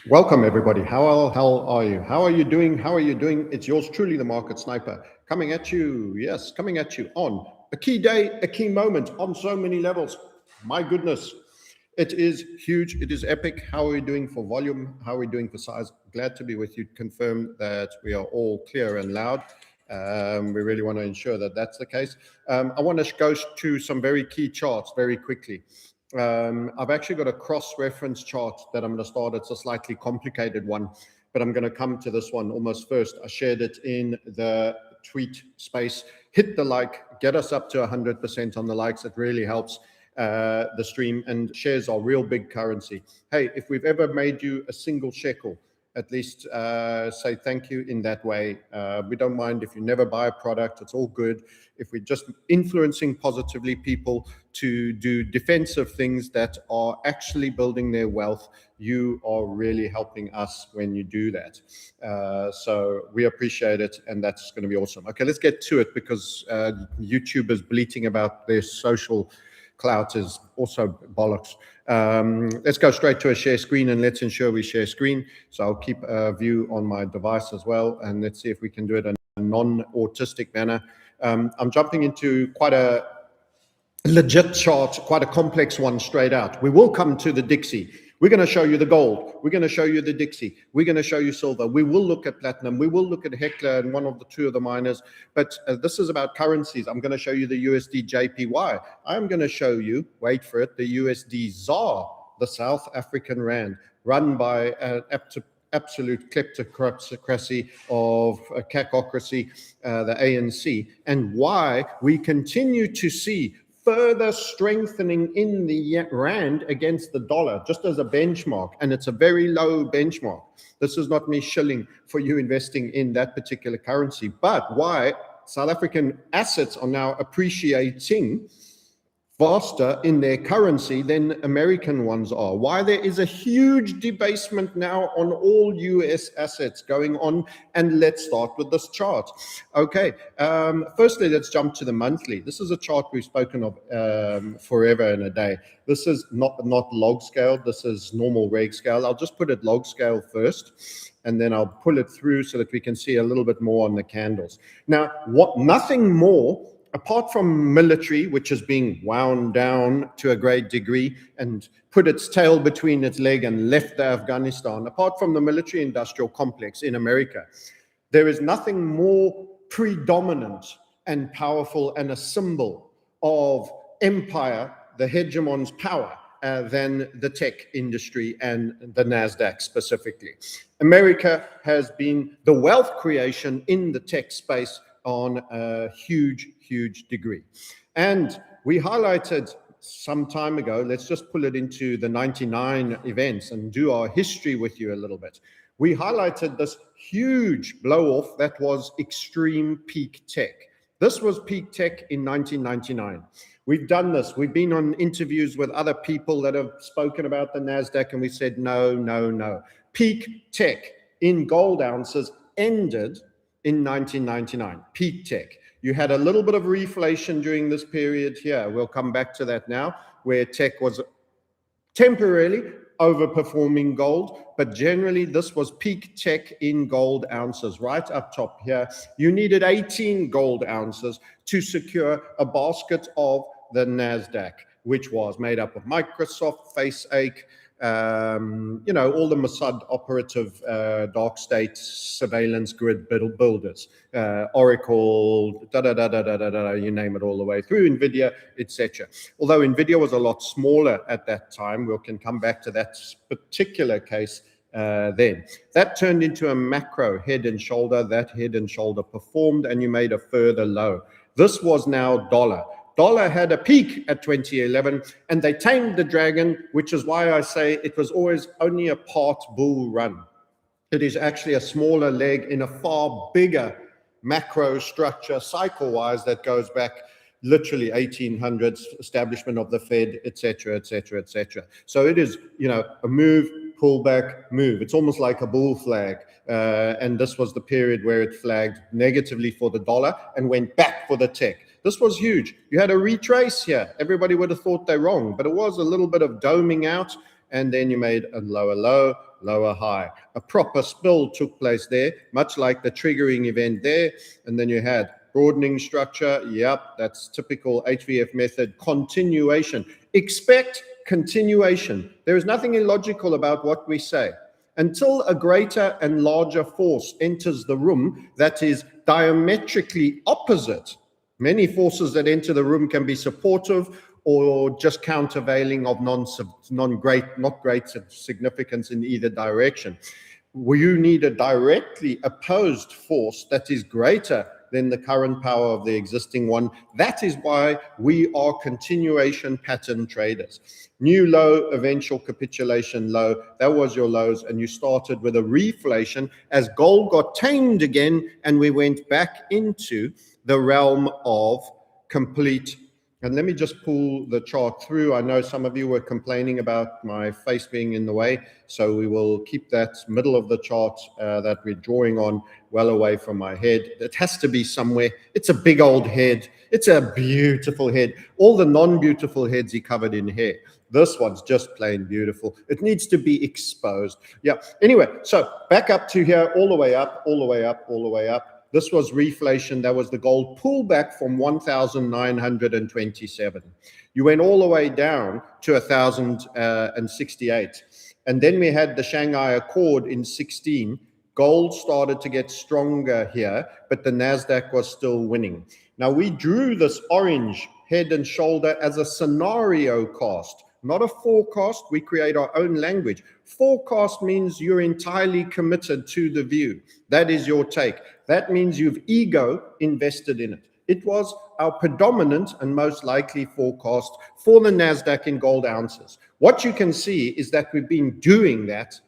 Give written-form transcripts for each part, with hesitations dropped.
Welcome, everybody. How are you? How are you doing? How are you doing? It's yours truly, the Market Sniper, coming at you. Yes, coming at you on a key day, a key moment on so many levels. My goodness, it is huge. It is epic. How are we doing for volume? How are we doing for size? Glad to be with you. Confirm that we are all clear and loud. We really want to ensure that that's the case. I want to go to some very key charts very quickly. I've actually got a cross-reference chart that I'm going to start. It's a slightly complicated one, but I'm going to come to this one almost first. I shared it in the tweet space. Hit the like, get us up to 100% on the likes. It really helps the stream, and shares are real big currency. Hey, if we've ever made you a single shekel, at least say thank you in that way. We don't mind if you never buy a product. It's all good. If we're just influencing positively people to do defensive things that are actually building their wealth, you are really helping us when you do that. So we appreciate it, and that's going to be awesome. Okay, let's get to it, because YouTube is bleating about their social clout is also bollocks. Let's go straight to a share screen, and let's ensure we share screen. So I'll keep a view on my device as well, and let's see if we can do it in a non-autistic manner. I'm jumping into quite a legit chart, quite a complex one straight out. We will come to the Dixie. We're going to show you the gold. We're going to show you the Dixie. We're going to show you silver. We will look at platinum. We will look at Hecla and one of the two of the miners. But this is about currencies. I'm going to show you the USD JPY. I'm going to show you, wait for it, the USD ZAR, the South African Rand, run by an absolute kleptocracy of cacocracy, the ANC, and why we continue to see further strengthening in the rand against the dollar, just as a benchmark, and it's a very low benchmark. This is not me shilling for you investing in that particular currency, but why South African assets are now appreciating faster in their currency than American ones are. Why there is a huge debasement now on all US assets going on. And let's start with this chart. Okay, firstly, let's jump to the monthly. This is a chart we've spoken of forever and a day. This is not log scale. This is normal reg scale. I'll just put it log scale first, and then I'll pull it through so that we can see a little bit more on the candles. Now, nothing more apart from military, which is being wound down to a great degree and put its tail between its leg and left Afghanistan, apart from the military industrial complex in America, there is nothing more predominant and powerful and a symbol of empire, the hegemon's power, than the tech industry and the NASDAQ specifically. America has been the wealth creation in the tech space on a huge degree. And we highlighted some time ago, let's just pull it into the 99 events and do our history with you a little bit. We highlighted this huge blow off that was extreme peak tech. This was peak tech in 1999. We've done this. We've been on interviews with other people that have spoken about the NASDAQ, and we said, no. Peak tech in gold ounces ended in 1999, peak tech. You had a little bit of reflation during this period here. We'll come back to that now, where tech was temporarily overperforming gold, but generally this was peak tech in gold ounces. Right up top here, you needed 18 gold ounces to secure a basket of the NASDAQ, which was made up of Microsoft, FaceAche, all the Mossad operative dark state surveillance grid builders, Oracle, you name it all the way through, NVIDIA, etc. Although NVIDIA was a lot smaller at that time, we can come back to that particular case then. That turned into a macro head and shoulder. That head and shoulder performed, and you made a further low. This was now dollar. Dollar had a peak at 2011, and they tamed the dragon, which is why I say it was always only a part bull run. It is actually a smaller leg in a far bigger macro structure cycle-wise that goes back literally 1800s, establishment of the Fed, etc. So it is, a move, pullback, move. It's almost like a bull flag. And this was the period where it flagged negatively for the dollar and went back for the tech. This was huge. You had a retrace here. Everybody would have thought they're wrong, but it was a little bit of doming out and then you made a lower low, lower high. A proper spill took place there, much like the triggering event there, and then you had broadening structure. Yep, that's typical HVF method. Continuation. Expect continuation. There is nothing illogical about what we say. Until a greater and larger force enters the room that is diametrically opposite. Many forces that enter the room can be supportive or just countervailing of not great significance in either direction. You need a directly opposed force that is greater than the current power of the existing one. That is why we are continuation pattern traders. New low, eventual capitulation low. That was your lows, and you started with a reflation as gold got tamed again, and we went back into the realm of complete. And let me just pull the chart through. I know some of you were complaining about my face being in the way, so we will keep that middle of the chart that we're drawing on well away from my head. It has to be somewhere. It's a big old head. It's a beautiful head. All the non-beautiful heads he covered in hair. This one's just plain beautiful. It needs to be exposed. Yeah. Anyway, so back up to here, all the way up, all the way up, all the way up. This was reflation. That was the gold pullback from 1,927. You went all the way down to 1,068. And then we had the Shanghai Accord in 16. Gold started to get stronger here, but the NASDAQ was still winning. Now, we drew this orange head and shoulder as a scenario cast, not a forecast. We create our own language. Forecast means you're entirely committed to the view. That is your take. That means you've ego invested in it. It was our predominant and most likely forecast for the NASDAQ in gold ounces. What you can see is that we've been doing that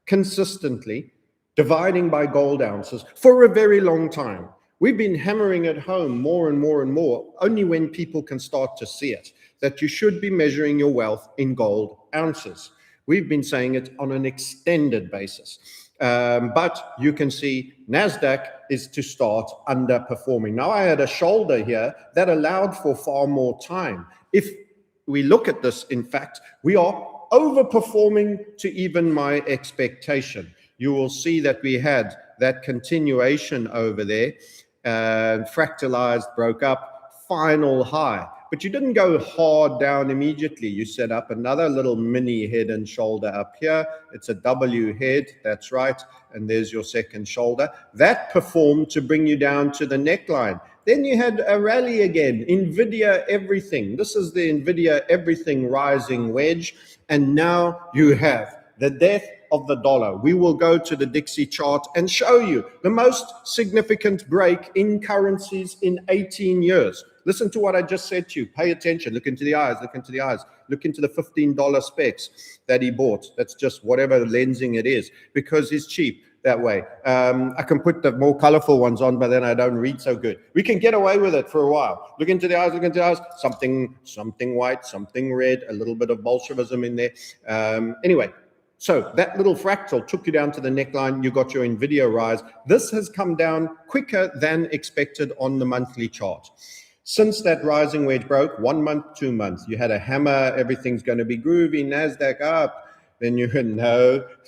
consistently, dividing by gold ounces for a very long time. We've been hammering it home more and more and more, only when people can start to see it, that you should be measuring your wealth in gold ounces. We've been saying it on an extended basis. But you can see NASDAQ is to start underperforming. Now, I had a shoulder here that allowed for far more time. If we look at this, in fact, we are overperforming to even my expectation. You will see that we had that continuation over there, fractalized, broke up, final high. But you didn't go hard down immediately. You set up another little mini head and shoulder up here. It's a W head, that's right. And there's your second shoulder. That performed to bring you down to the neckline. Then you had a rally again, NVIDIA everything. This is the NVIDIA everything rising wedge. And now you have the death of the dollar. We will go to the Dixie chart and show you the most significant break in currencies in 18 years. Listen to what I just said to you. Pay attention. Look into the eyes. Look into the eyes. Look into the $15 specs that he bought. That's just whatever lensing it is, because he's cheap that way. I can put the more colorful ones on, but then I don't read so good. We can get away with it for a while. Look into the eyes. Look into the eyes. Something white, something red, a little bit of Bolshevism in there. Anyway. So that little fractal took you down to the neckline. You got your NVIDIA rise. This has come down quicker than expected on the monthly chart. Since that rising wedge broke, 1 month, 2 months, you had a hammer. Everything's going to be groovy. NASDAQ up. Then you had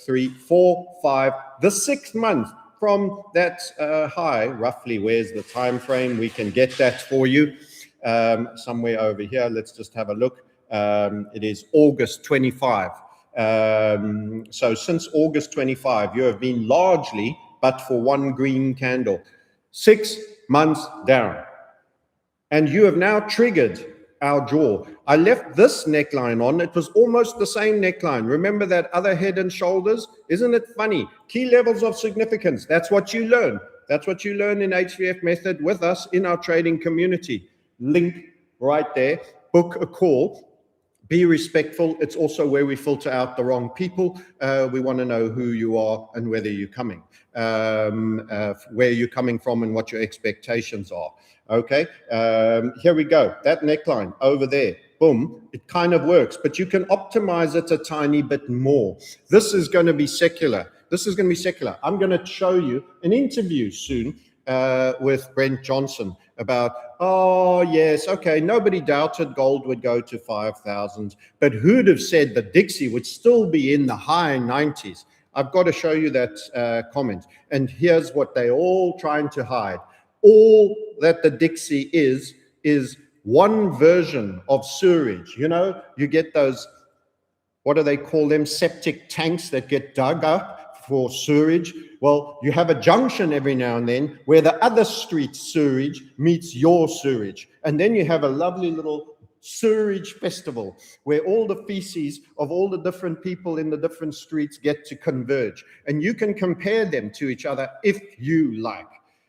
3, 4, 5. The 6th month from that high, roughly, where's the time frame? We can get that for you somewhere over here. Let's just have a look. It is August 25. So since August 25, you have been largely, but for one green candle, 6 months down. And you have now triggered our jaw. I left this neckline on. It was almost the same neckline. Remember that other head and shoulders? Isn't it funny? Key levels of significance. That's what you learn. That's what you learn in HVF method with us in our trading community. Link right there. Book a call. Be respectful. It's also where we filter out the wrong people. We want to know who you are and whether you're coming, where you're coming from and what your expectations are. Okay, here we go. That neckline over there, boom, it kind of works, but you can optimize it a tiny bit more. This is going to be secular. This is going to be secular. I'm going to show you an interview soon with Brent Johnson about, oh, yes, okay, nobody doubted gold would go to 5,000, but who'd have said that Dixie would still be in the high 90s? I've got to show you that comment. And here's what they're all trying to hide. All that the Dixie is one version of sewerage. You know, you get those, what do they call them, septic tanks that get dug up for sewerage. Well, you have a junction every now and then where the other street's sewerage meets your sewerage. And then you have a lovely little sewerage festival where all the feces of all the different people in the different streets get to converge. And you can compare them to each other if you like.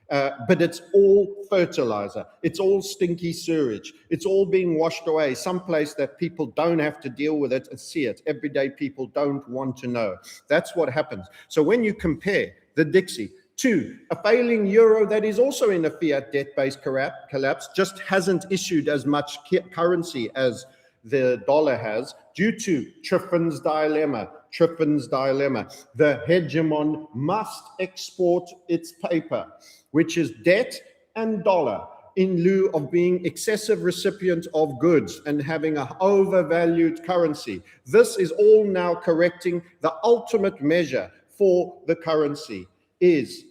But it's all fertilizer. It's all stinky sewage. It's all being washed away someplace that people don't have to deal with it and see it. Everyday people don't want to know. That's what happens. So when you compare the Dixie to a failing euro that is also in a fiat debt-based collapse, just hasn't issued as much currency as the dollar has due to Triffin's dilemma. The hegemon must export its paper, which is debt and dollar, in lieu of being excessive recipient of goods and having an overvalued currency. This is all now correcting. The ultimate measure for the currency is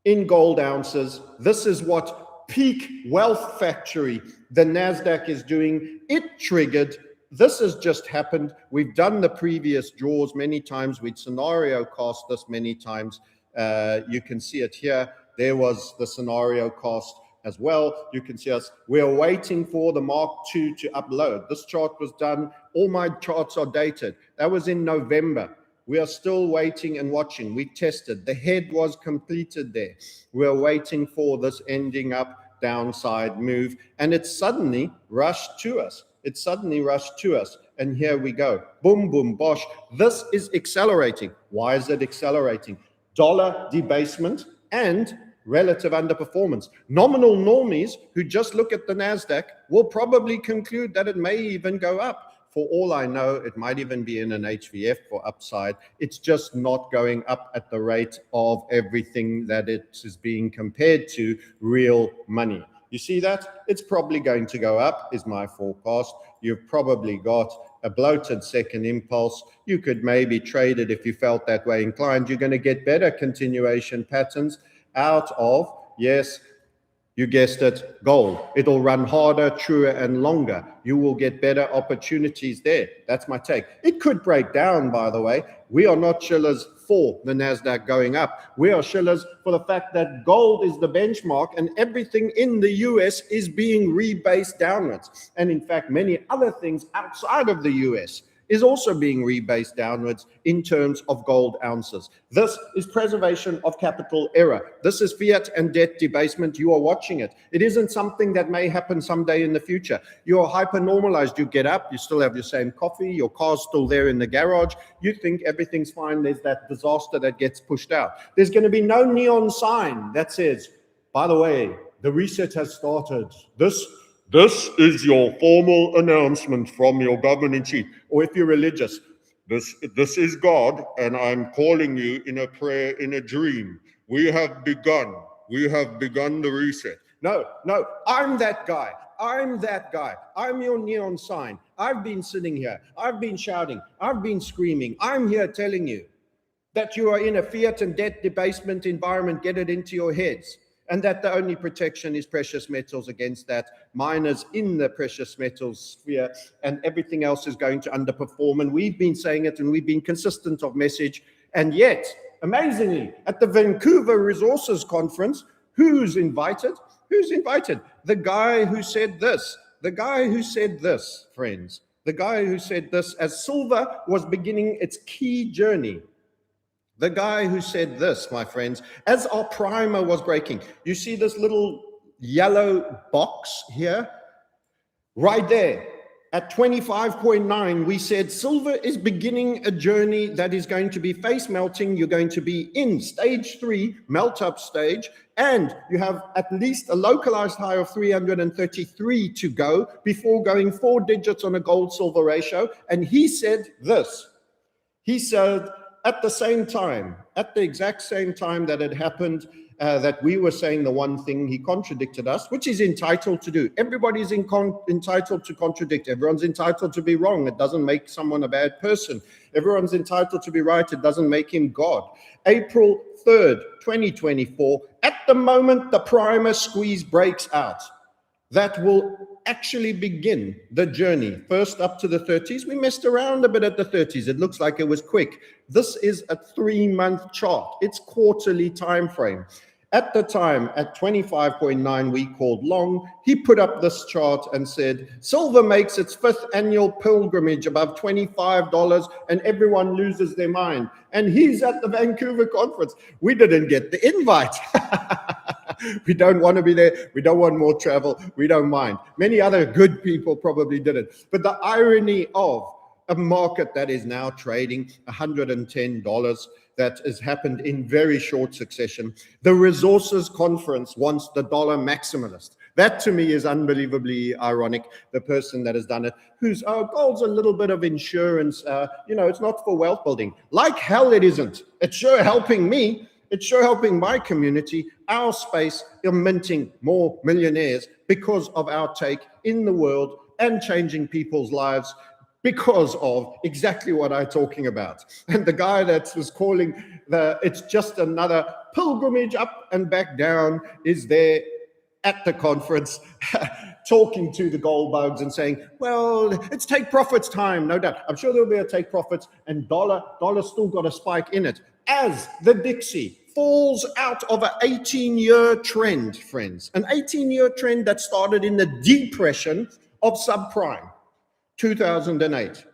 in gold ounces. This is what peak wealth factory the NASDAQ is doing. It triggered. This has just happened. We've done the previous draws many times. We'd scenario cast this many times. You can see it here. There was the scenario cost as well. You can see us. We are waiting for the Mark II to upload. This chart was done. All my charts are dated. That was in November. We are still waiting and watching. We tested. The head was completed there. We're waiting for this ending up downside move. And it suddenly rushed to us. And here we go. Boom, boom, bosh. This is accelerating. Why is it accelerating? Dollar debasement and relative underperformance. Nominal normies who just look at the NASDAQ will probably conclude that it may even go up. For all I know, it might even be in an HVF for upside. It's just not going up at the rate of everything that it is being compared to real money. You see that? It's probably going to go up, is my forecast. You've probably got a bloated second impulse. You could maybe trade it if you felt that way inclined. You're going to get better continuation patterns out of, yes, you guessed it, gold. It'll run harder, truer, and longer. You will get better opportunities there. That's my take. It could break down, by the way. We are not shillers for the NASDAQ going up. We are shillers for the fact that gold is the benchmark and everything in the US is being rebased downwards. And in fact, many other things outside of the US is also being rebased downwards in terms of gold ounces. This is preservation of capital error. This is fiat and debt debasement. You are watching it. It isn't something that may happen someday in the future. You are hyper-normalized. You get up, you still have your same coffee, your car's still there in the garage. You think everything's fine. There's that disaster that gets pushed out. There's going to be no neon sign that says, by the way, the reset has started. This is your formal announcement from your government-in-chief. Or if you're religious, this is God, and I'm calling you in a prayer, in a dream. We have begun the reset. No, I'm that guy. I'm your neon sign. I've been sitting here. I've been shouting. I've been screaming. I'm here telling you that you are in a fiat and debt debasement environment. Get it into your heads. And that the only protection is precious metals against that. Miners in the precious metals sphere, and everything else is going to underperform. And we've been saying it, and we've been consistent of message. And yet, amazingly, at the Vancouver Resources Conference, who's invited? The guy who said this. Friends. The guy who said this as silver was beginning its key journey. The guy who said this, my friends, as our primer was breaking, you see this little yellow box here? Right there, at 25.9, we said silver is beginning a journey that is going to be face melting. You're going to be in stage 3, melt up stage, and you have at least a localized high of 333 to go before going 4 digits on a gold-silver ratio. And he said this. He said, at the same time, at the exact same time that it happened, that we were saying the one thing, he contradicted us, which he's entitled to do. Everybody's entitled to contradict. Everyone's entitled to be wrong. It doesn't make someone a bad person. Everyone's entitled to be right. It doesn't make him God. April 3rd, 2024, at the moment the primer squeeze breaks out, that will actually begin the journey. First up to the 30s. We messed around a bit at the 30s. It looks like it was quick. This is a 3-month chart. It's quarterly time frame. At the time, at 25.9, we called long. He put up this chart and said, silver makes its 5th annual pilgrimage above $25 and everyone loses their mind. And he's at the Vancouver conference. We didn't get the invite. We don't want to be there. We don't want more travel. We don't mind. Many other good people probably didn't. But the irony of a market that is now trading $110, that has happened in very short succession. The resources conference wants the dollar maximalist. That to me is unbelievably ironic. The person that has done it, whose gold's a little bit of insurance, it's not for wealth building. Like hell it isn't. It's sure helping me. It's sure helping my community, our space, minting more millionaires because of our take in the world and changing people's lives because of exactly what I'm talking about. And the guy that was calling it's just another pilgrimage up and back down is there at the conference talking to the gold bugs and saying, well, it's take profits time, no doubt. I'm sure there'll be a take profits, and dollar's still got a spike in it. As the Dixie falls out of an 18-year trend, friends, an 18-year trend that started in the depression of subprime, 2008.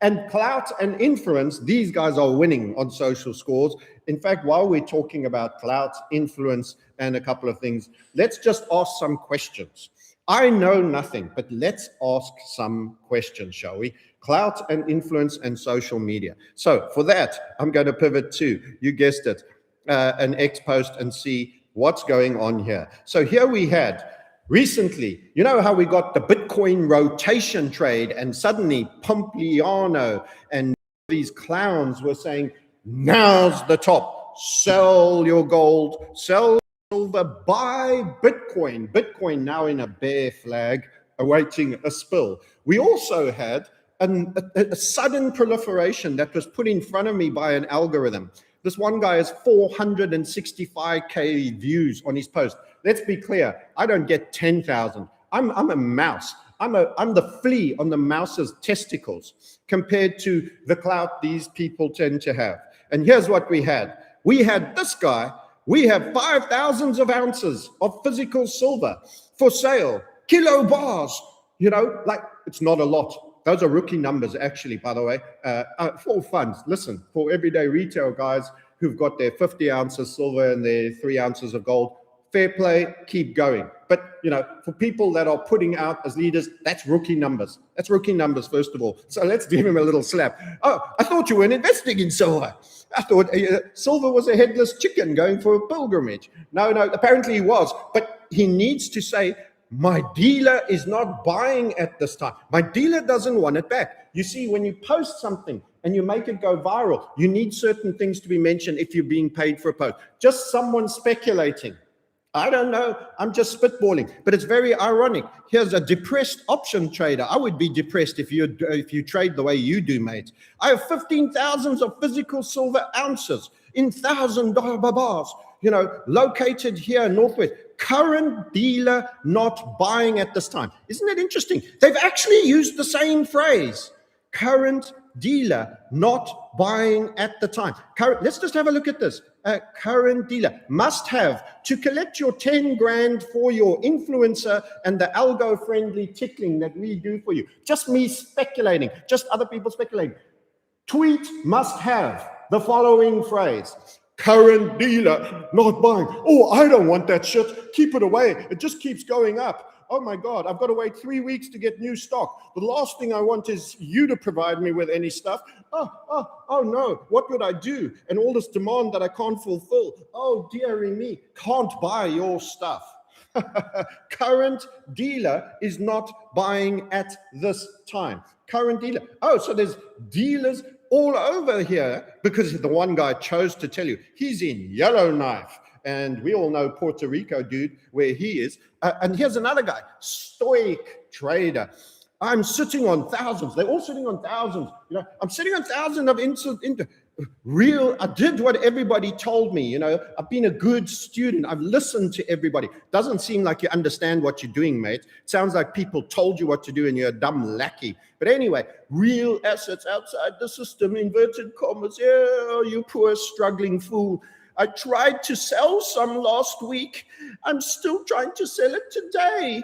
And clout and influence, these guys are winning on social scores. In fact, while we're talking about clout, influence, and a couple of things, let's just ask some questions. I know nothing, but let's ask some questions, shall we? Clout and influence and social media. So for that, I'm going to pivot to, you guessed it, an X post and see what's going on here. So here we had recently, you know how we got the Bitcoin rotation trade, and suddenly Pompliano and these clowns were saying, now's the top, sell your gold, sell silver, buy Bitcoin. Bitcoin now in a bear flag, awaiting a spill. We also had a sudden proliferation that was put in front of me by an algorithm. This one guy has 465K views on his post. Let's be clear, I don't get 10,000. I'm a mouse. I'm the flea on the mouse's testicles compared to the clout these people tend to have. And here's what we had. We had this guy. We have 5,000 of ounces of physical silver for sale. Kilo bars, like it's not a lot. Those are rookie numbers, actually, by the way, for funds. Listen, for everyday retail guys who've got their 50 ounces silver and their 3 ounces of gold, fair play, keep going. But, for people that are putting out as leaders, that's rookie numbers. That's rookie numbers, first of all. So let's give him a little slap. Oh, I thought you weren't investing in silver. I thought silver was a headless chicken going for a pilgrimage. No, apparently he was. But he needs to say, my dealer is not buying at this time. My dealer doesn't want it back. You see, when you post something and you make it go viral, you need certain things to be mentioned if you're being paid for a post. Just someone speculating. I don't know. I'm just spitballing. But it's very ironic. Here's a depressed option trader. I would be depressed if you trade the way you do, mate. I have 15,000 of physical silver ounces in $1,000 bars, located here northwest. Current dealer not buying at this time. Isn't it interesting? They've actually used the same phrase. Current dealer not buying at the time. Let's just have a look at this. Current dealer must have to collect your 10 grand for your influencer and the algo friendly tickling that we do for you. Just me speculating, just other people speculating. Tweet must have the following phrase. Current dealer not buying. Oh, I don't want that shit. Keep it away. It just keeps going up. Oh my God, I've got to wait 3 weeks to get new stock. The last thing I want is you to provide me with any stuff. Oh no, what would I do? And all this demand that I can't fulfill. Oh dearie me, can't buy your stuff. Current dealer is not buying at this time. Current dealer. Oh, so there's dealers all over here because the one guy chose to tell you he's in Yellowknife. And we all know Puerto Rico, dude, where he is. And here's another guy, stoic trader. I'm sitting on thousands. They're all sitting on thousands. You know, I'm sitting on thousands of I did what everybody told me. You know, I've been a good student. I've listened to everybody. Doesn't seem like you understand what you're doing, mate. Sounds like people told you what to do and you're a dumb lackey. But anyway, real assets outside the system, inverted commas. Yeah, you poor struggling fool. I tried to sell some last week. I'm still trying to sell it today.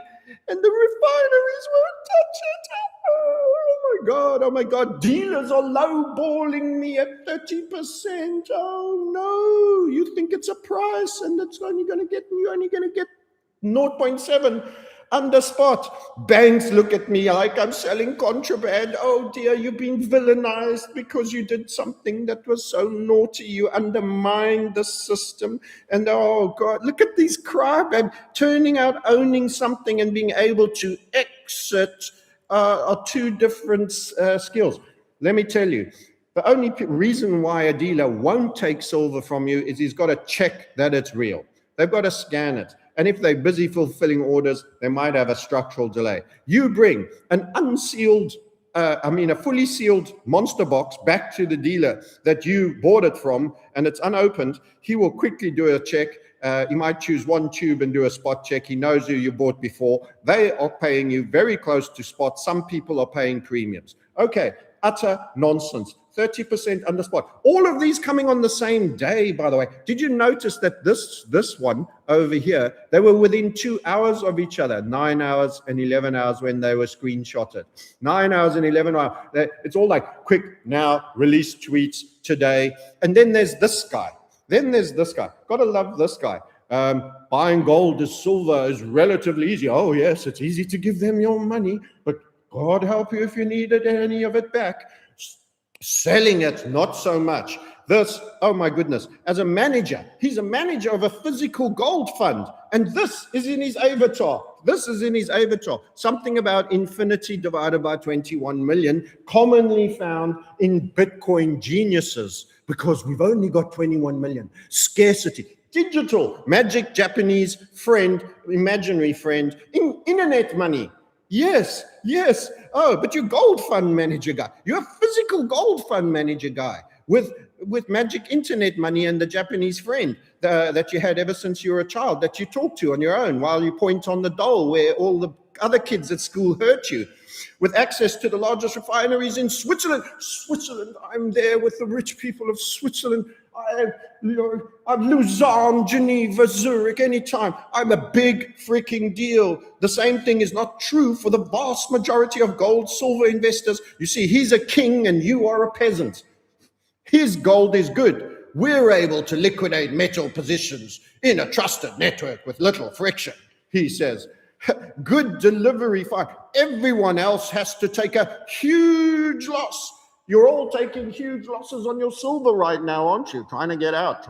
And the refineries won't touch it. Oh my God. Dealers are lowballing me at 30%. Oh no, you think it's a price and it's you're only going to get 0.7 under spot. Banks look at me like I'm selling contraband. Oh dear, you've been villainized because you did something that was so naughty. You undermined the system. And oh God, look at these crybabies turning out owning something and being able to exit are two different skills. Let me tell you, the only reason why a dealer won't take silver from you is he's got to check that it's real. They've got to scan it. And if they're busy fulfilling orders, they might have a structural delay. You bring an unsealed, a fully sealed monster box back to the dealer that you bought it from, and it's unopened, he will quickly do a check. He might choose one tube and do a spot check. He knows who you bought before. They are paying you very close to spot. Some people are paying premiums. Okay, utter nonsense. 30% under spot. All of these coming on the same day, by the way. Did you notice that this one over here, they were within 2 hours of each other, 9 hours and 11 hours when they were screenshotted. 9 hours and 11 hours. It's all like quick now, release tweets today. And then there's this guy. Gotta love this guy. Buying gold as silver is relatively easy. Oh yes, it's easy to give them your money, but God help you if you needed any of it back. Selling it, not so much. This, oh my goodness, as a manager, he's a manager of a physical gold fund. And this is in his avatar. Something about infinity divided by 21 million, commonly found in Bitcoin geniuses, because we've only got 21 million. Scarcity. Digital, magic Japanese friend, imaginary friend, internet money. Yes. Oh, but you're gold fund manager guy. You're a physical gold fund manager guy with magic internet money and the Japanese friend that you had ever since you were a child that you talk to on your own while you point on the dole where all the other kids at school hurt you. With access to the largest refineries in Switzerland. I'm there with the rich people of Switzerland. I'm Lausanne, Geneva, Zurich, anytime. I'm a big freaking deal. The same thing is not true for the vast majority of gold, silver investors. You see, he's a king and you are a peasant. His gold is good. We're able to liquidate metal positions in a trusted network with little friction, he says. Good delivery fine. Everyone else has to take a huge loss. You're all taking huge losses on your silver right now, aren't you? Trying to get out.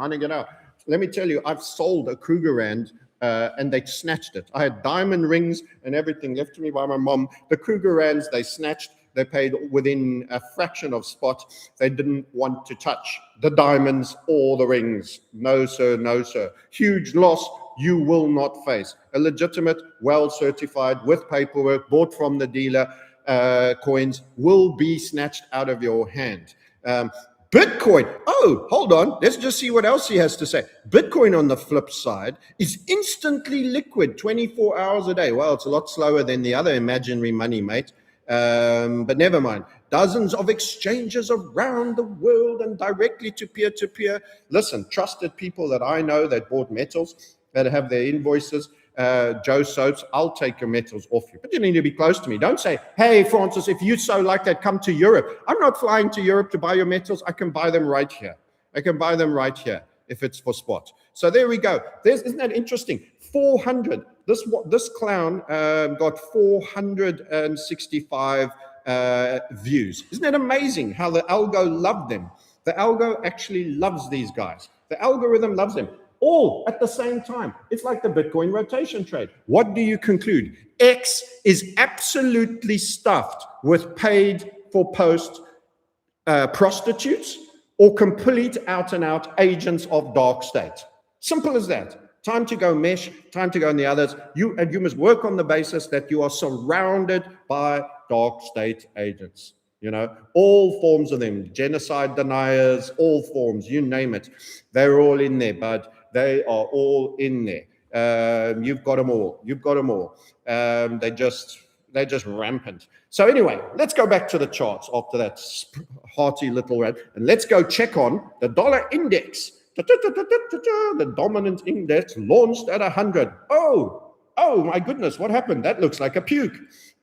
Let me tell you, I've sold a Krugerrand and they snatched it. I had diamond rings and everything left to me by my mom. The Krugerrands, they snatched. They paid within a fraction of spot. They didn't want to touch the diamonds or the rings. No, sir. Huge loss you will not face. A legitimate, well-certified, with paperwork, bought from the dealer, coins will be snatched out of your hand. Bitcoin, oh, hold on. Let's just see what else he has to say. Bitcoin, on the flip side, is instantly liquid 24 hours a day. Well, it's a lot slower than the other imaginary money, mate. But never mind. Dozens of exchanges around the world and directly to peer-to-peer. Listen, trusted people that I know that bought metals, that have their invoices, Joe Soaps, I'll take your metals off you. But you need to be close to me. Don't say, hey, Francis, if you so like that, come to Europe. I'm not flying to Europe to buy your metals. I can buy them right here. If it's for spot. So there we go. Isn't that interesting? 400. This clown got 465 views. Isn't that amazing how the algo loved them? The algo actually loves these guys. The algorithm loves them. All at the same time. It's like the Bitcoin rotation trade. What do you conclude? X is absolutely stuffed with paid for post prostitutes or complete out and out agents of dark state. Simple as that. Time to go mesh, time to go in the others. You must work on the basis that you are surrounded by dark state agents. You know, all forms of them, genocide deniers, all forms, you name it. They're all in there, bud. They are all in there. You've got them all. You've got them all. They're just rampant. So anyway, let's go back to the charts after that hearty little rant, and let's go check on the dollar index. The dominant index launched at 100. Oh my goodness, what happened? That looks like a puke.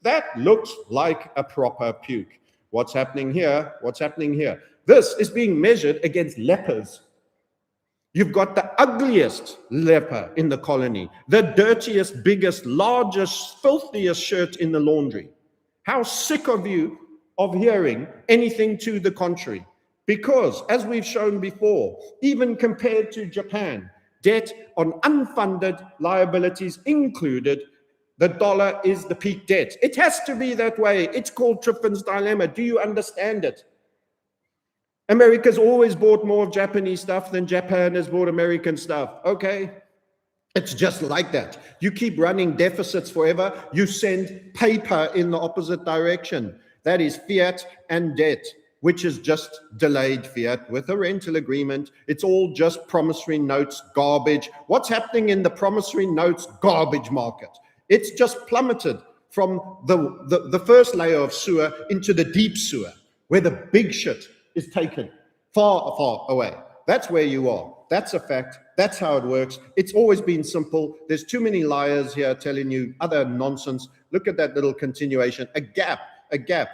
That looks like a proper puke. What's happening here? What's happening here? This is being measured against lepers. You've got the ugliest leper in the colony, the dirtiest, biggest, largest, filthiest shirt in the laundry. How sick of you of hearing anything to the contrary? Because, as we've shown before, even compared to Japan, debt on unfunded liabilities included, the dollar is the peak debt. It has to be that way. It's called Triffin's dilemma. Do you understand it? America's always bought more of Japanese stuff than Japan has bought American stuff. Okay? It's just like that. You keep running deficits forever. You send paper in the opposite direction. That is fiat and debt, which is just delayed fiat with a rental agreement. It's all just promissory notes garbage. What's happening in the promissory notes garbage market? It's just plummeted from the first layer of sewer into the deep sewer, where the big shit is taken far, far away. That's where you are. That's a fact. That's how it works. It's always been simple. There's too many liars here telling you other nonsense. Look at that little continuation, a gap,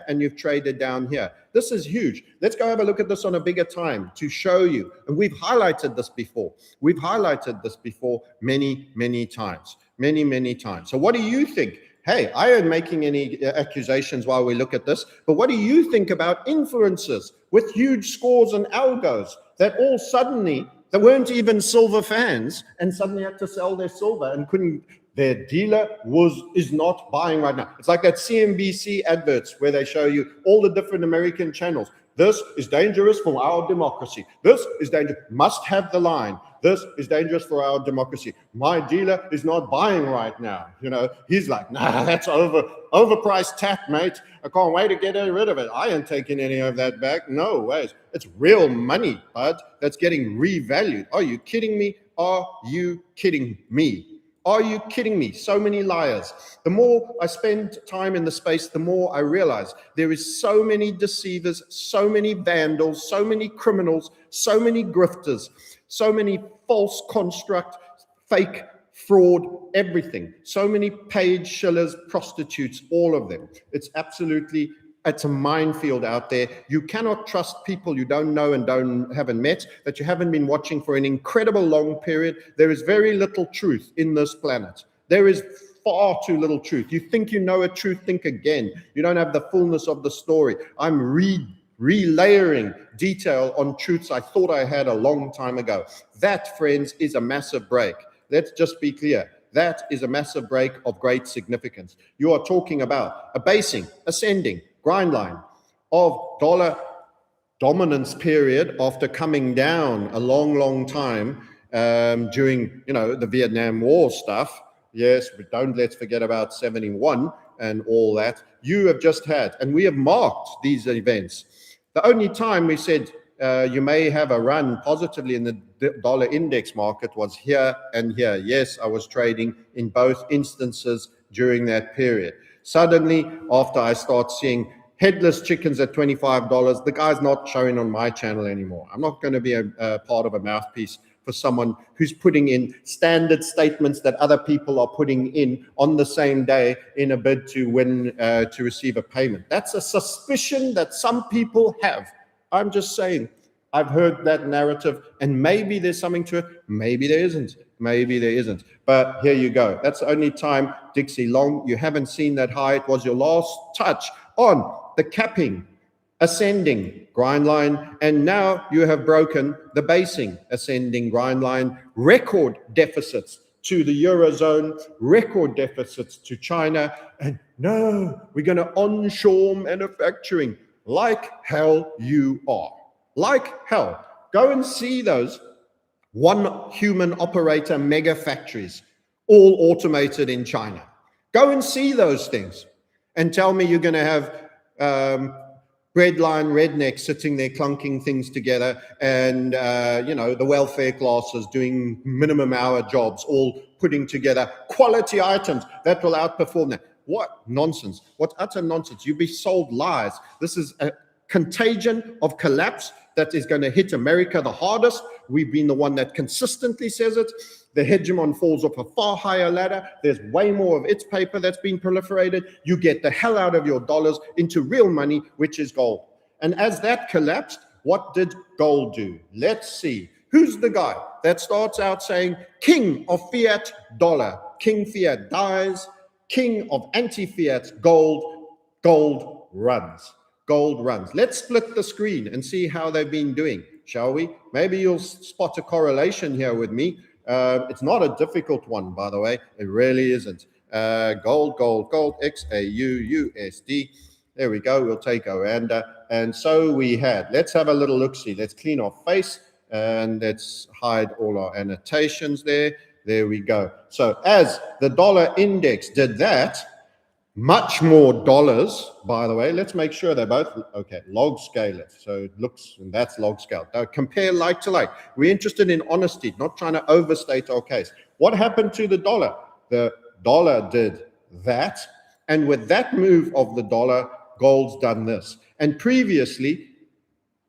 and you've traded down here. This is huge. Let's go have a look at this on a bigger time to show you. And we've highlighted this before. We've highlighted this before many, many times. Many times. So what do you think? Hey, I ain't making any accusations while we look at this, but what do you think about influencers with huge scores and algos that all suddenly, they weren't even silver fans and suddenly had to sell their silver and couldn't, their dealer is not buying right now. It's like that CNBC adverts where they show you all the different American channels. This is dangerous for our democracy. This is dangerous. Must have the line. This is dangerous for our democracy. My dealer is not buying right now. You know, he's like, nah, that's overpriced tat, mate. I can't wait to get rid of it. I ain't taking any of that back. No ways. It's real money, bud, that's getting revalued. Are you kidding me? Are you kidding me? Are you kidding me? So many liars. The more I spend time in the space, the more I realize there is so many deceivers, so many vandals, so many criminals, so many grifters, so many false construct, fake, fraud, everything. So many paid shillers, prostitutes, all of them. It's a minefield out there. You cannot trust people you don't know and haven't met, that you haven't been watching for an incredible long period. There is very little truth in this planet. There is far too little truth. You think you know a truth, think again. You don't have the fullness of the story. I'm relayering detail on truths I thought I had a long time ago. That, friends, is a massive break. Let's just be clear. That is a massive break of great significance. You are talking about a basing, ascending, grind line of dollar dominance period after coming down a long time during, the Vietnam War stuff. Yes, but let's forget about 71 and all that. You have just had, and we have marked these events. The only time we said you may have a run positively in the dollar index market was here and here. Yes, I was trading in both instances during that period. Suddenly, after I start seeing headless chickens at $25, the guy's not showing on my channel anymore. I'm not going to be a part of a mouthpiece for someone who's putting in standard statements that other people are putting in on the same day in a bid to win, to receive a payment. That's a suspicion that some people have. I'm just saying, I've heard that narrative, and maybe there's something to it. Maybe there isn't. Maybe there isn't. But here you go. That's the only time, Dixie Long, you haven't seen that high. It was your last touch on the capping, ascending grind line, and now you have broken the basing, ascending grind line, record deficits to the Eurozone, record deficits to China, and no, we're going to onshore manufacturing. like hell you are. Like hell. Go and see those one human operator mega factories, all automated in China. Go and see those things and tell me you're going to have breadline rednecks sitting there clunking things together and, the welfare classes doing minimum hour jobs, all putting together quality items that will outperform that. What nonsense. What utter nonsense. You'll be sold lies. This is a contagion of collapse that is going to hit America the hardest. We've been the one that consistently says it. The hegemon falls off a far higher ladder. There's way more of its paper that's been proliferated. You get the hell out of your dollars into real money, which is gold. And as that collapsed, what did gold do? Let's see. Who's the guy that starts out saying, king of fiat dollar, king fiat dies, king of anti-fiat gold, gold runs. Gold runs. Let's split the screen and see how they've been doing, shall we? Maybe you'll spot a correlation here with me. It's not a difficult one, by the way. It really isn't. Gold, XAU, USD. There we go. We'll take Oranda. And so we had. Let's have a little look-see. Let's clean our face and let's hide all our annotations there. There we go. So as the dollar index did that, much more dollars, by the way. Let's make sure they're both, okay, log scale it. So it looks, and that's log scale. Now compare like to like. We're interested in honesty, not trying to overstate our case. What happened to the dollar? The dollar did that. And with that move of the dollar, gold's done this. And previously,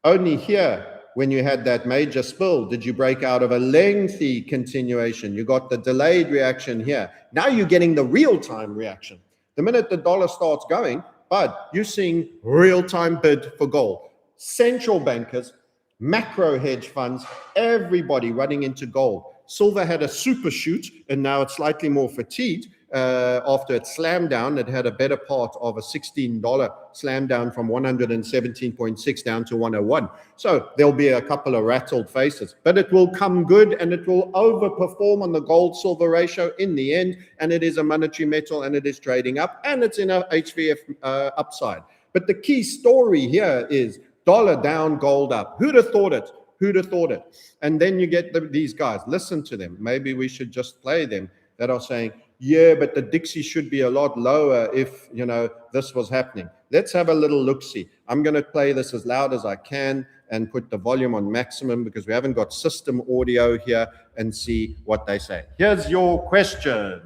only here, when you had that major spill, did you break out of a lengthy continuation? You got the delayed reaction here. Now you're getting the real-time reaction. The minute the dollar starts going, but you're seeing real-time bid for gold. Central bankers, macro hedge funds, everybody running into gold. Silver had a super shoot, and now it's slightly more fatigued after it slammed down. It had a better part of a $16 slam down from 117.6 down to 101. So there'll be a couple of rattled faces, but it will come good and it will overperform on the gold-silver ratio in the end. And it is a monetary metal and it is trading up and it's in a HVF upside. But the key story here is dollar down, gold up. Who'd have thought it? Who'd have thought it? And then you get these guys, listen to them. Maybe we should just play them that are saying, yeah, but the Dixie should be a lot lower if, this was happening. Let's have a little look-see. I'm going to play this as loud as I can and put the volume on maximum because we haven't got system audio here and see what they say. Here's your question.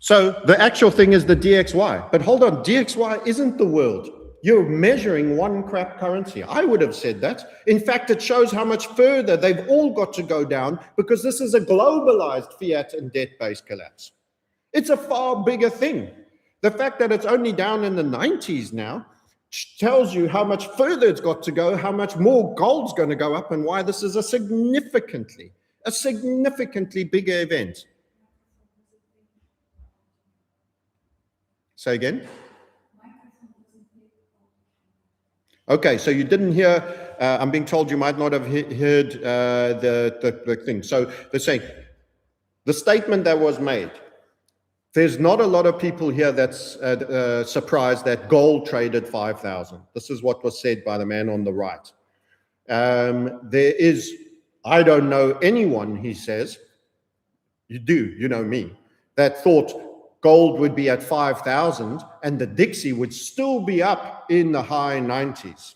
So the actual thing is the DXY. But hold on, DXY isn't the world. You're measuring one crap currency. I would have said that. In fact, it shows how much further they've all got to go down because this is a globalized fiat and debt-based collapse. It's a far bigger thing. The fact that it's only down in the 90s now tells you how much further it's got to go, how much more gold's going to go up, and why this is a significantly bigger event. Say again? Okay, so you didn't hear, I'm being told you might not have heard the thing. So they're saying, the statement that was made, there's not a lot of people here that's surprised that gold traded 5,000. This is what was said by the man on the right. There is, I don't know anyone, he says, you do, you know me, that thought gold would be at 5,000 and the Dixie would still be up in the high 90s.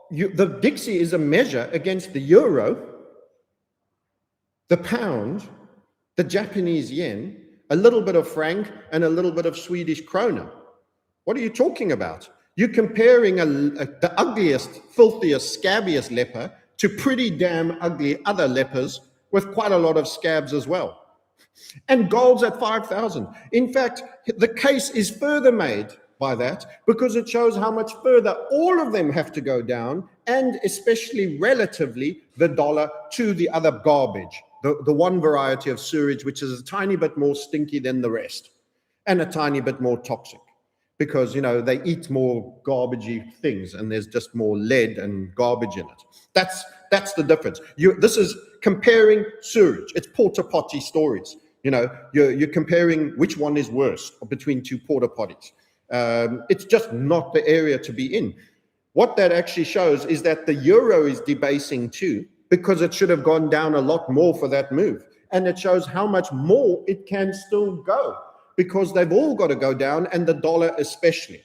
The Dixie is a measure against the euro, the pound, the Japanese yen, a little bit of franc, and a little bit of Swedish krona. What are you talking about? You're comparing the ugliest, filthiest, scabbiest leper to pretty damn ugly other lepers with quite a lot of scabs as well. And gold's at 5,000. In fact, the case is further made by that because it shows how much further all of them have to go down, and especially relatively the dollar to the other garbage, the one variety of sewage which is a tiny bit more stinky than the rest and a tiny bit more toxic because, you know, they eat more garbagey things and there's just more lead and garbage in it. That's the difference. This is comparing sewage. It's porta potty stories. You know, you're comparing which one is worse between two porta potties. It's just not the area to be in. What that actually shows is that the euro is debasing too, because it should have gone down a lot more for that move. And it shows how much more it can still go, because they've all got to go down, and the dollar especially.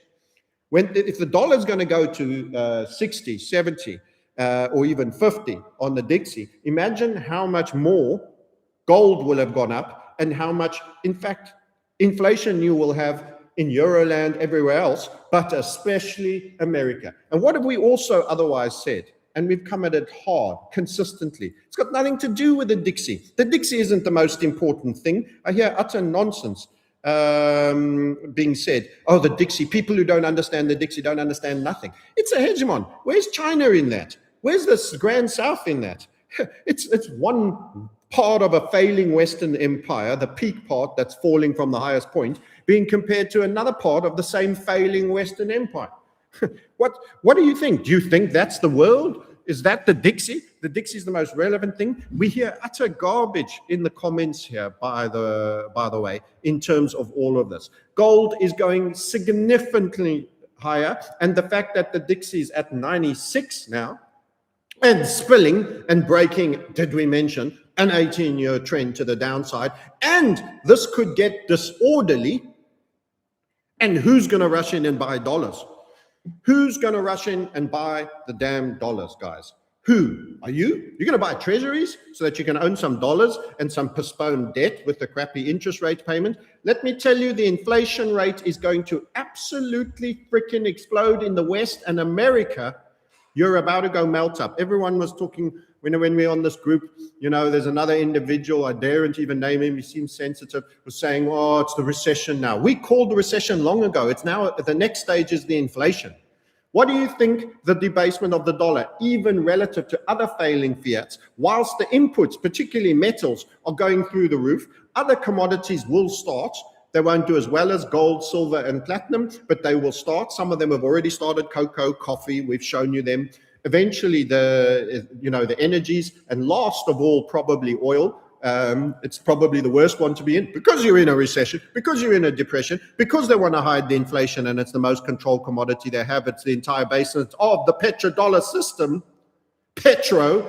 If the dollar is going to go to 60, 70, or even 50 on the Dixie, imagine how much more gold will have gone up, and how much, in fact, inflation you will have in Euroland, everywhere else, but especially America. And what have we also otherwise said? And we've come at it hard, consistently. It's got nothing to do with the Dixie. The Dixie isn't the most important thing. I hear utter nonsense being said. Oh, the Dixie, people who don't understand the Dixie don't understand nothing. It's a hegemon. Where's China in that? Where's the Grand South in that? It's one part of a failing Western empire, the peak part that's falling from the highest point, being compared to another part of the same failing Western empire. What do you think? Do you think that's the world? Is that the Dixie? The Dixie is the most relevant thing. We hear utter garbage in the comments here, by the way, in terms of all of this. Gold is going significantly higher, and the fact that the Dixie is at 96 now, and spilling and breaking, did we mention, an 18-year trend to the downside, and this could get disorderly, and who's going to rush in and buy dollars? Who's going to rush in and buy the damn dollars, guys? Who? Are you? You're going to buy treasuries so that you can own some dollars and some postponed debt with the crappy interest rate payment? Let me tell you, the inflation rate is going to absolutely freaking explode in the West, and America, you're about to go melt up. Everyone was talking, when we're on this group, you know, there's another individual, I daren't even name him, he seems sensitive, was saying, oh, it's the recession now. We called the recession long ago. It's now, the next stage is the inflation. What do you think the debasement of the dollar, even relative to other failing fiats, whilst the inputs, particularly metals, are going through the roof, other commodities will start. They won't do as well as gold, silver, and platinum, but they will start. Some of them have already started. Cocoa, coffee, we've shown you them. Eventually, the energies, and last of all, probably oil. It's probably the worst one to be in, because you're in a recession, because you're in a depression, because they want to hide the inflation, and it's the most controlled commodity they have. It's the entire basis of the petrodollar system. Petro,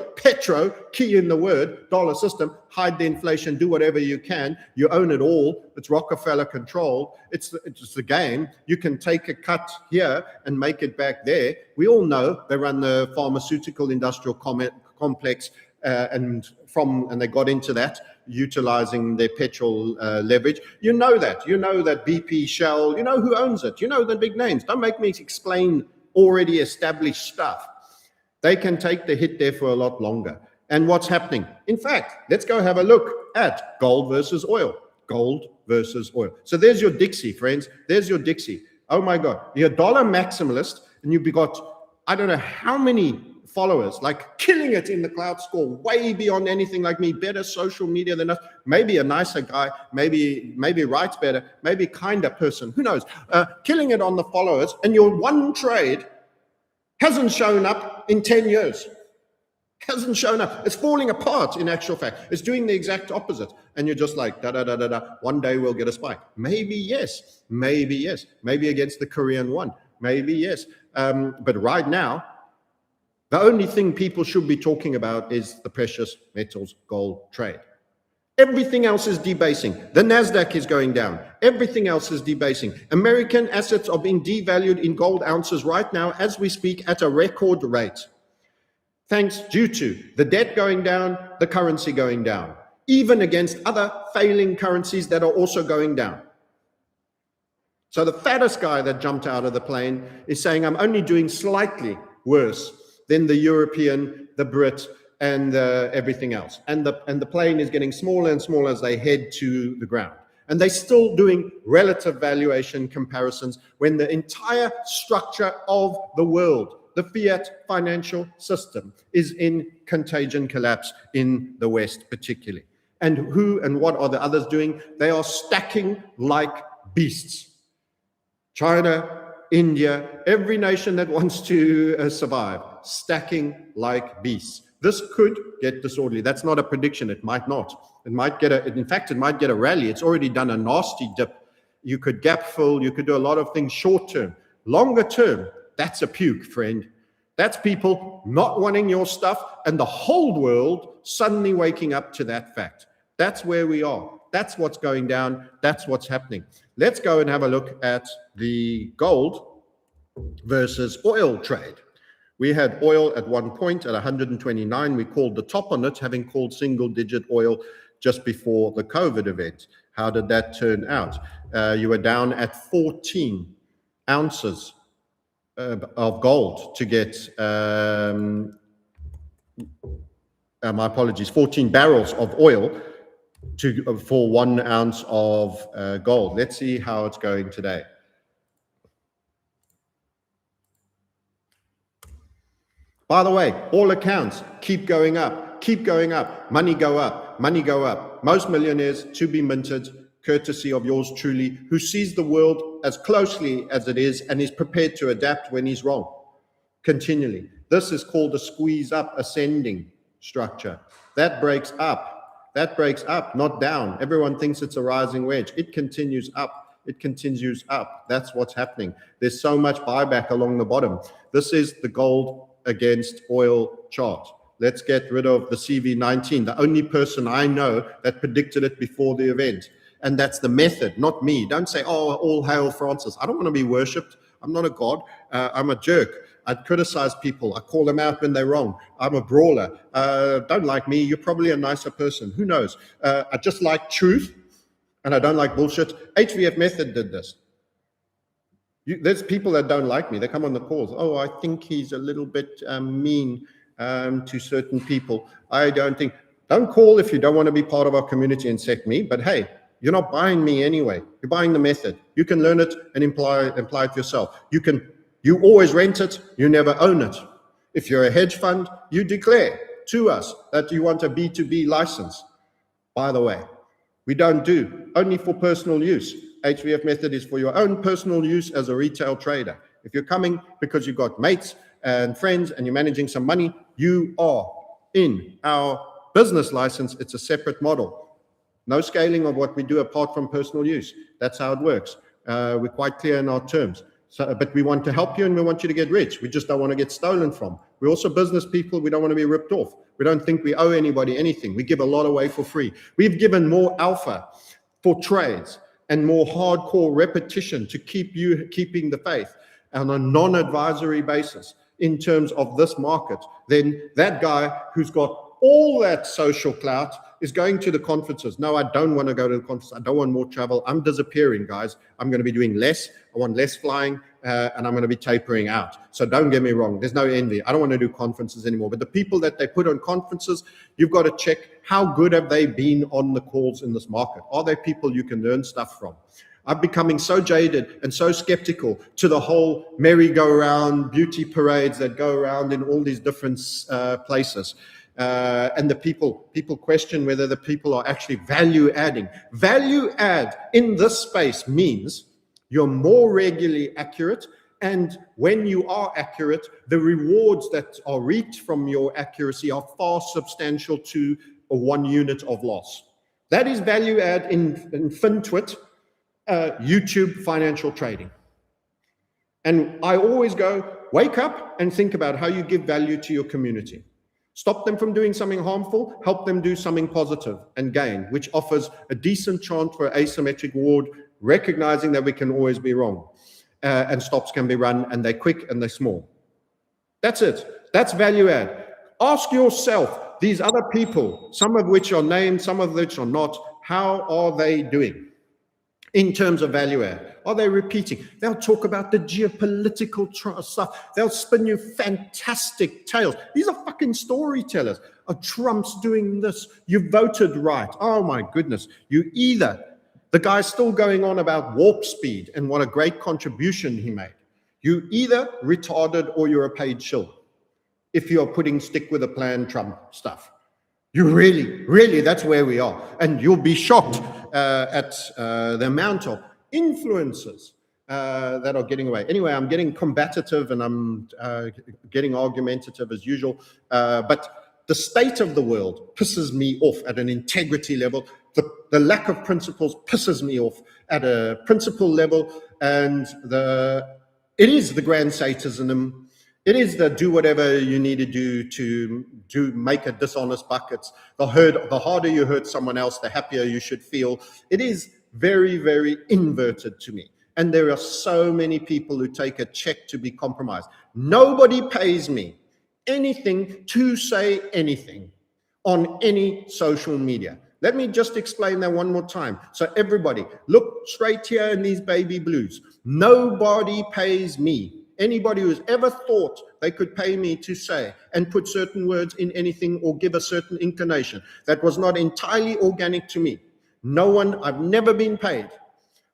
key in the word, dollar system, hide the inflation, do whatever you can. You own it all. It's Rockefeller controlled. It's the game. You can take a cut here and make it back there. We all know they run the pharmaceutical industrial complex, and they got into that, utilizing their petrol leverage. You know that BP, Shell, you know who owns it. You know the big names. Don't make me explain already established stuff. They can take the hit there for a lot longer. And what's happening? In fact, let's go have a look at gold versus oil. Gold versus oil. So there's your Dixie, friends. There's your Dixie. Oh my God. You're a dollar maximalist, and you've got, I don't know how many followers, like killing it in the cloud score, way beyond anything like me, better social media than us, maybe a nicer guy, maybe writes better, maybe kinder person, who knows, killing it on the followers, and your one trade hasn't shown up in 10 years. Hasn't shown up. It's falling apart in actual fact. It's doing the exact opposite. And you're just like, one day we'll get a spike. Maybe yes. Maybe against the Korean won. Maybe yes. But right now, the only thing people should be talking about is the precious metals gold trade. Everything else is debasing. The NASDAQ is going down. Everything else is debasing. American assets are being devalued in gold ounces right now as we speak at a record rate. Thanks due to the debt going down, the currency going down, even against other failing currencies that are also going down. So the fattest guy that jumped out of the plane is saying, I'm only doing slightly worse than the European, the Brit, and everything else. And the plane is getting smaller and smaller as they head to the ground. And they're still doing relative valuation comparisons when the entire structure of the world, the fiat financial system, is in contagion collapse in the West particularly. And who and what are the others doing? They are stacking like beasts. China, India, every nation that wants to survive, stacking like beasts. This could get disorderly. That's not a prediction. It might not. It might get in fact, it might get a rally. It's already done a nasty dip. You could gap fill. You could do a lot of things short term. Longer term, that's a puke, friend. That's people not wanting your stuff and the whole world suddenly waking up to that fact. That's where we are. That's what's going down. That's what's happening. Let's go and have a look at the gold versus oil trade. We had oil at one point at 129. We called the top on it, having called single-digit oil just before the COVID event. How did that turn out? You were down at 14 ounces of gold to get, my apologies, 14 barrels of oil for 1 ounce of gold. Let's see how it's going today. By the way, all accounts keep going up, money go up, money go up. Most millionaires to be minted, courtesy of yours truly, who sees the world as closely as it is and is prepared to adapt when he's wrong, continually. This is called a squeeze up ascending structure. That breaks up, not down. Everyone thinks it's a rising wedge. It continues up. It continues up. That's what's happening. There's so much buyback along the bottom. This is the gold against oil chart. Let's get rid of the CV19, the only person I know that predicted it before the event. And that's the method, not me. Don't say, oh, all hail Francis. I don't want to be worshipped. I'm not a god. I'm a jerk. I criticize people. I call them out when they're wrong. I'm a brawler. Don't like me. You're probably a nicer person. Who knows? I just like truth and I don't like bullshit. HVF Method did this. There's people that don't like me. They come on the calls. Oh, I think he's a little bit mean to certain people. Don't call if you don't want to be part of our community and set me. But hey, you're not buying me anyway. You're buying the method. You can learn it and apply it yourself. You always rent it. You never own it. If you're a hedge fund, you declare to us that you want a B2B license. By the way, we don't do only for personal use. HVF Method is for your own personal use as a retail trader. If you're coming because you've got mates and friends and you're managing some money, you are in our business license. It's a separate model. No scaling of what we do apart from personal use. That's how it works. We're quite clear in our terms. But we want to help you and we want you to get rich. We just don't want to get stolen from. We're also business people. We don't want to be ripped off. We don't think we owe anybody anything. We give a lot away for free. We've given more alpha for trades and more hardcore repetition to keep you keeping the faith on a non-advisory basis in terms of this market, then that guy who's got all that social clout is going to the conferences. No, I don't want to go to the conference. I don't want more travel. I'm disappearing, guys. I'm going to be doing less. I want less flying, and I'm going to be tapering out. So don't get me wrong. There's no envy. I don't want to do conferences anymore. But the people that they put on conferences, you've got to check how good have they been on the calls in this market. Are they people you can learn stuff from? I'm becoming so jaded and so skeptical to the whole merry-go-round beauty parades that go around in all these different places. And the people question whether the people are actually value adding. Value add in this space means you're more regularly accurate. And when you are accurate, the rewards that are reaped from your accuracy are far substantial to a 1 unit of loss. That is value add in FinTwit, YouTube financial trading. And I always go, wake up and think about how you give value to your community. Stop them from doing something harmful, help them do something positive and gain, which offers a decent chance for asymmetric reward, recognizing that we can always be wrong. And stops can be run, and they're quick and they're small. That's it. That's value add. Ask yourself, these other people, some of which are named, some of which are not, how are they doing? in terms of value add? Are they repeating? They'll talk about the geopolitical stuff. They'll spin you fantastic tales. These are fucking storytellers. Oh, Trump's doing this. You voted right. Oh my goodness. The guy's still going on about warp speed and what a great contribution he made. You either retarded or you're a paid shill if you're putting stick with a plan Trump stuff. You really, that's where we are. And you'll be shocked at the amount of influencers that are getting away. Anyway, I'm getting combative and I'm getting argumentative as usual. But the state of the world pisses me off at an integrity level. The lack of principles pisses me off at a principle level. And it is the grand Satanism. It is the do whatever you need to do to make a dishonest bucket. The harder you hurt someone else, the happier you should feel. It is very, very inverted to me. And there are so many people who take a check to be compromised. Nobody pays me anything to say anything on any social media. Let me just explain that one more time. So everybody, look straight here in these baby blues. Nobody pays me. Anybody who's ever thought they could pay me to say and put certain words in anything or give a certain inclination that was not entirely organic to me. No one, I've never been paid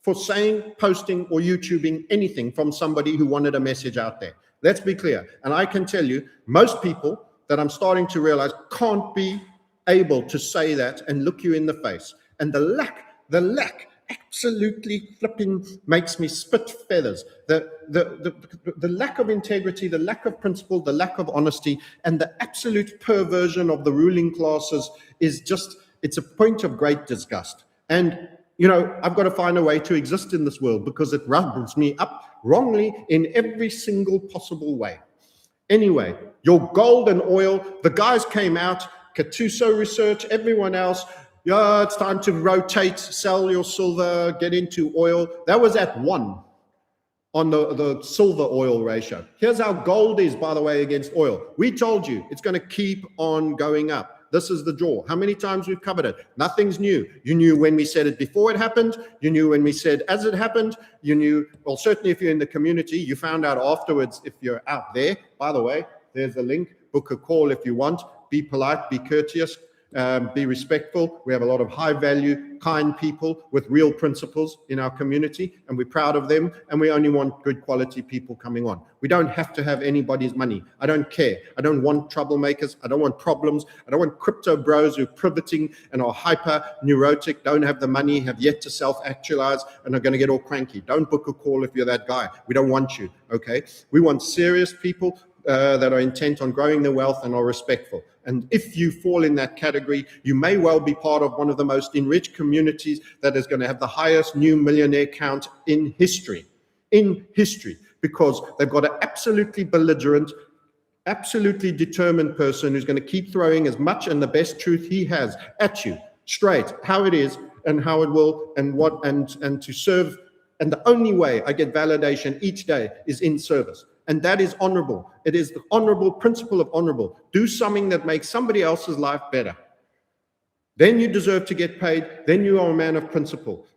for saying, posting, or YouTubing anything from somebody who wanted a message out there. Let's be clear. And I can tell you, most people that I'm starting to realize can't be able to say that and look you in the face. And the lack absolutely flipping makes me spit feathers. The lack of integrity, the lack of principle, the lack of honesty, and the absolute perversion of the ruling classes is just, it's a point of great disgust. And, you know, I've got to find a way to exist in this world because it rubs me up wrongly in every single possible way. Anyway, your gold and oil, the guys came out, Katuso Research, everyone else, yeah, it's time to rotate, sell your silver, get into oil. That was at 1 on the silver oil ratio. Here's how gold is, by the way, against oil. We told you it's going to keep on going up. This is the draw. How many times we've covered it? Nothing's new. You knew when we said it before it happened. You knew when we said as it happened. You knew, well, certainly if you're in the community, you found out afterwards if you're out there. By the way, there's a link. Book a call if you want. Be polite, be courteous. Be respectful. We have a lot of high value, kind people with real principles in our community, and we're proud of them, and we only want good quality people coming on. We don't have to have anybody's money. I don't care. I don't want troublemakers. I don't want problems. I don't want crypto bros who are pivoting and are hyper neurotic, don't have the money, have yet to self-actualize, and are going to get all cranky. Don't book a call if you're that guy. We don't want you, okay? We want serious people that are intent on growing their wealth and are respectful. And if you fall in that category, you may well be part of one of the most enriched communities that is going to have the highest new millionaire count in history, because they've got an absolutely belligerent, absolutely determined person who's going to keep throwing as much and the best truth he has at you, straight, how it is and how it will and what, and to serve. And the only way I get validation each day is in service. And that is honorable. It is the honorable principle of honorable. Do something that makes somebody else's life better. Then you deserve to get paid. Then you are a man of principle.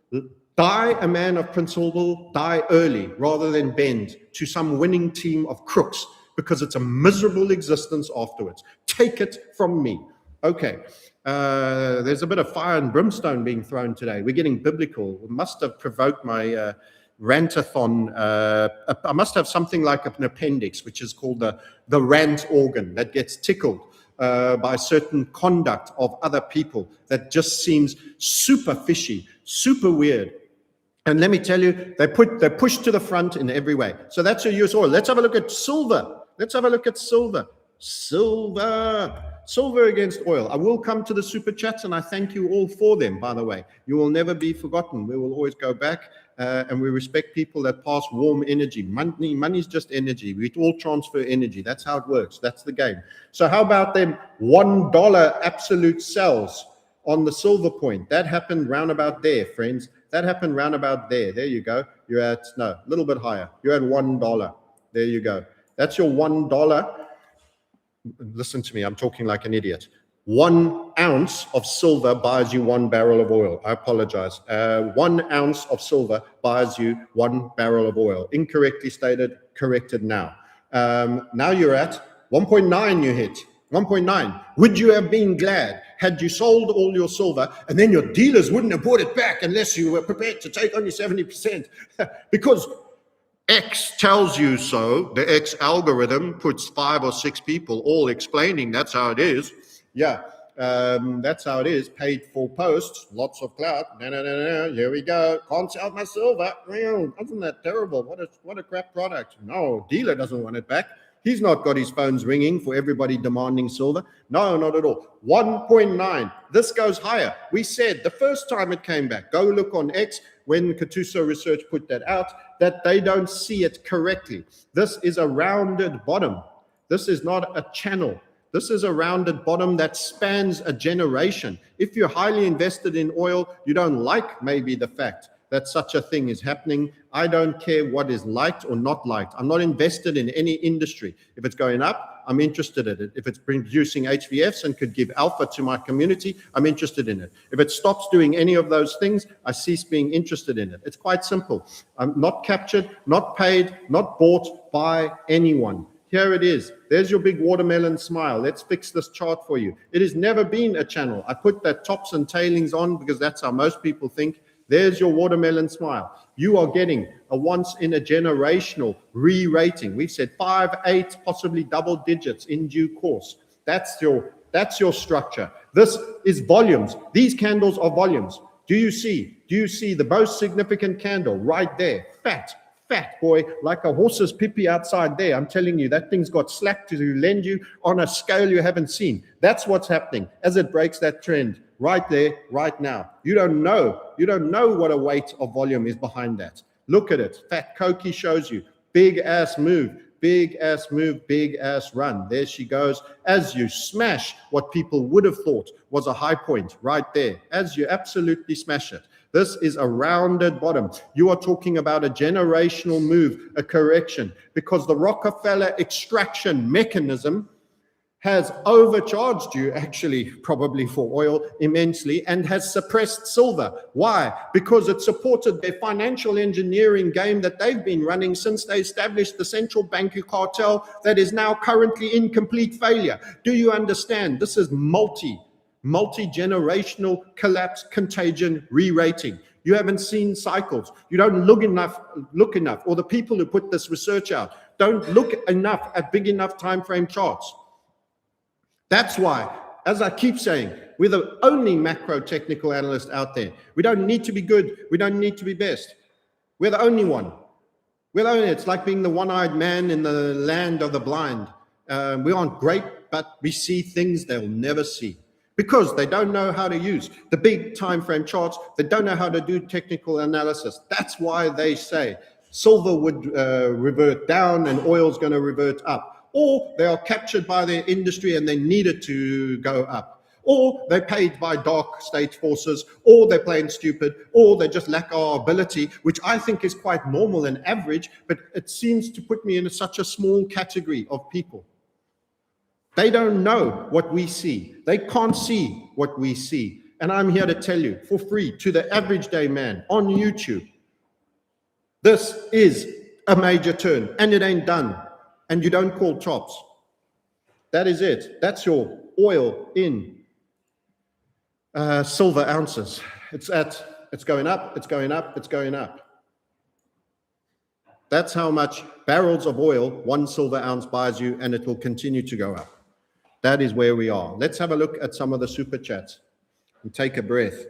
Die a man of principle, die early rather than bend to some winning team of crooks, because it's a miserable existence afterwards. Take it from me. Okay. There's a bit of fire and brimstone being thrown today. We're getting biblical. It must have provoked my rantathon. I must have something like an appendix, which is called the rant organ, that gets tickled by certain conduct of other people that just seems super fishy, super weird. And let me tell you, they push to the front in every way. So that's your US oil. Let's have a look at silver. Silver against oil. I will come to the super chats, and I thank you all for them, by the way. You will never be forgotten. We will always go back, and we respect people that pass warm energy. Money is just energy. We all transfer energy. That's how it works. That's the game. So how about them $1 absolute sells on the silver point? That happened round about there, friends. That happened round about there. There you go. You're at, no, a little bit higher. You're at $1. There you go. That's your $1. Listen to me, I'm talking like an idiot. 1 ounce of silver buys you 1 barrel of oil. I apologize. 1 ounce of silver buys you 1 barrel of oil. Incorrectly stated, corrected now. Now you're at 1.9 you hit. 1.9. Would you have been glad had you sold all your silver and then your dealers wouldn't have bought it back unless you were prepared to take only 70%? Because X tells you so. The X algorithm puts 5 or 6 people all explaining that's how it is. Yeah, that's how it is. Paid for posts, lots of clout. Here we go. Can't sell my silver. Isn't that terrible? What a crap product. No, dealer doesn't want it back. He's not got his phones ringing for everybody demanding silver. No, not at all. 1.9. This goes higher. We said the first time it came back, go look on X when Katuso Research put that out, that they don't see it correctly. This is a rounded bottom. This is not a channel. This is a rounded bottom that spans a generation. If you're highly invested in oil, you don't like maybe the fact that such a thing is happening. I don't care what is liked or not liked. I'm not invested in any industry. If it's going up, I'm interested in it. If it's producing HVFs and could give alpha to my community, I'm interested in it. If it stops doing any of those things, I cease being interested in it. It's quite simple. I'm not captured, not paid, not bought by anyone. Here it is. There's your big watermelon smile. Let's fix this chart for you. It has never been a channel. I put that tops and tailings on because that's how most people think. There's your watermelon smile. You are getting a once in a generational re-rating. We've said 5, 8, possibly double digits in due course. That's your structure. This is volumes. These candles are volumes. Do you see the most significant candle right there? Fat boy, like a horse's pippy outside there. I'm telling you, that thing's got slack to lend you on a scale you haven't seen. That's what's happening as it breaks that trend right there, right now. You don't know what a weight of volume is behind that. Look at it. Fat Koki shows you. Big ass move, big ass move, big ass run. There she goes. As you smash what people would have thought was a high point right there, as you absolutely smash it. This is a rounded bottom. You are talking about a generational move, a correction, because the Rockefeller extraction mechanism has overcharged you, actually, probably for oil immensely, and has suppressed silver. Why? Because it supported their financial engineering game that they've been running since they established the central bank cartel that is now currently in complete failure. Do you understand? This is multi-generational collapse, contagion, re-rating. You haven't seen cycles. You don't look enough, or the people who put this research out don't look enough at big enough time frame charts. That's why, as I keep saying, we're the only macro technical analyst out there. We don't need to be good. We don't need to be best. We're the only one. It's like being the one-eyed man in the land of the blind. We aren't great, but we see things they'll never see because they don't know how to use the big time frame charts. They don't know how to do technical analysis. That's why they say silver would revert down and oil's going to revert up. Or they are captured by their industry and they need it to go up. Or they're paid by dark state forces, or they're playing stupid, or they just lack our ability, which I think is quite normal and average, but it seems to put me in such a small category of people. They don't know what we see. They can't see what we see. And I'm here to tell you for free to the average day man on YouTube, this is a major turn and it ain't done. And you don't call tops. That is it. That's your oil in silver ounces. It's going up, it's going up, it's going up. That's how much barrels of oil 1 silver ounce buys you, and it will continue to go up. That is where we are. Let's have a look at some of the super chats and take a breath.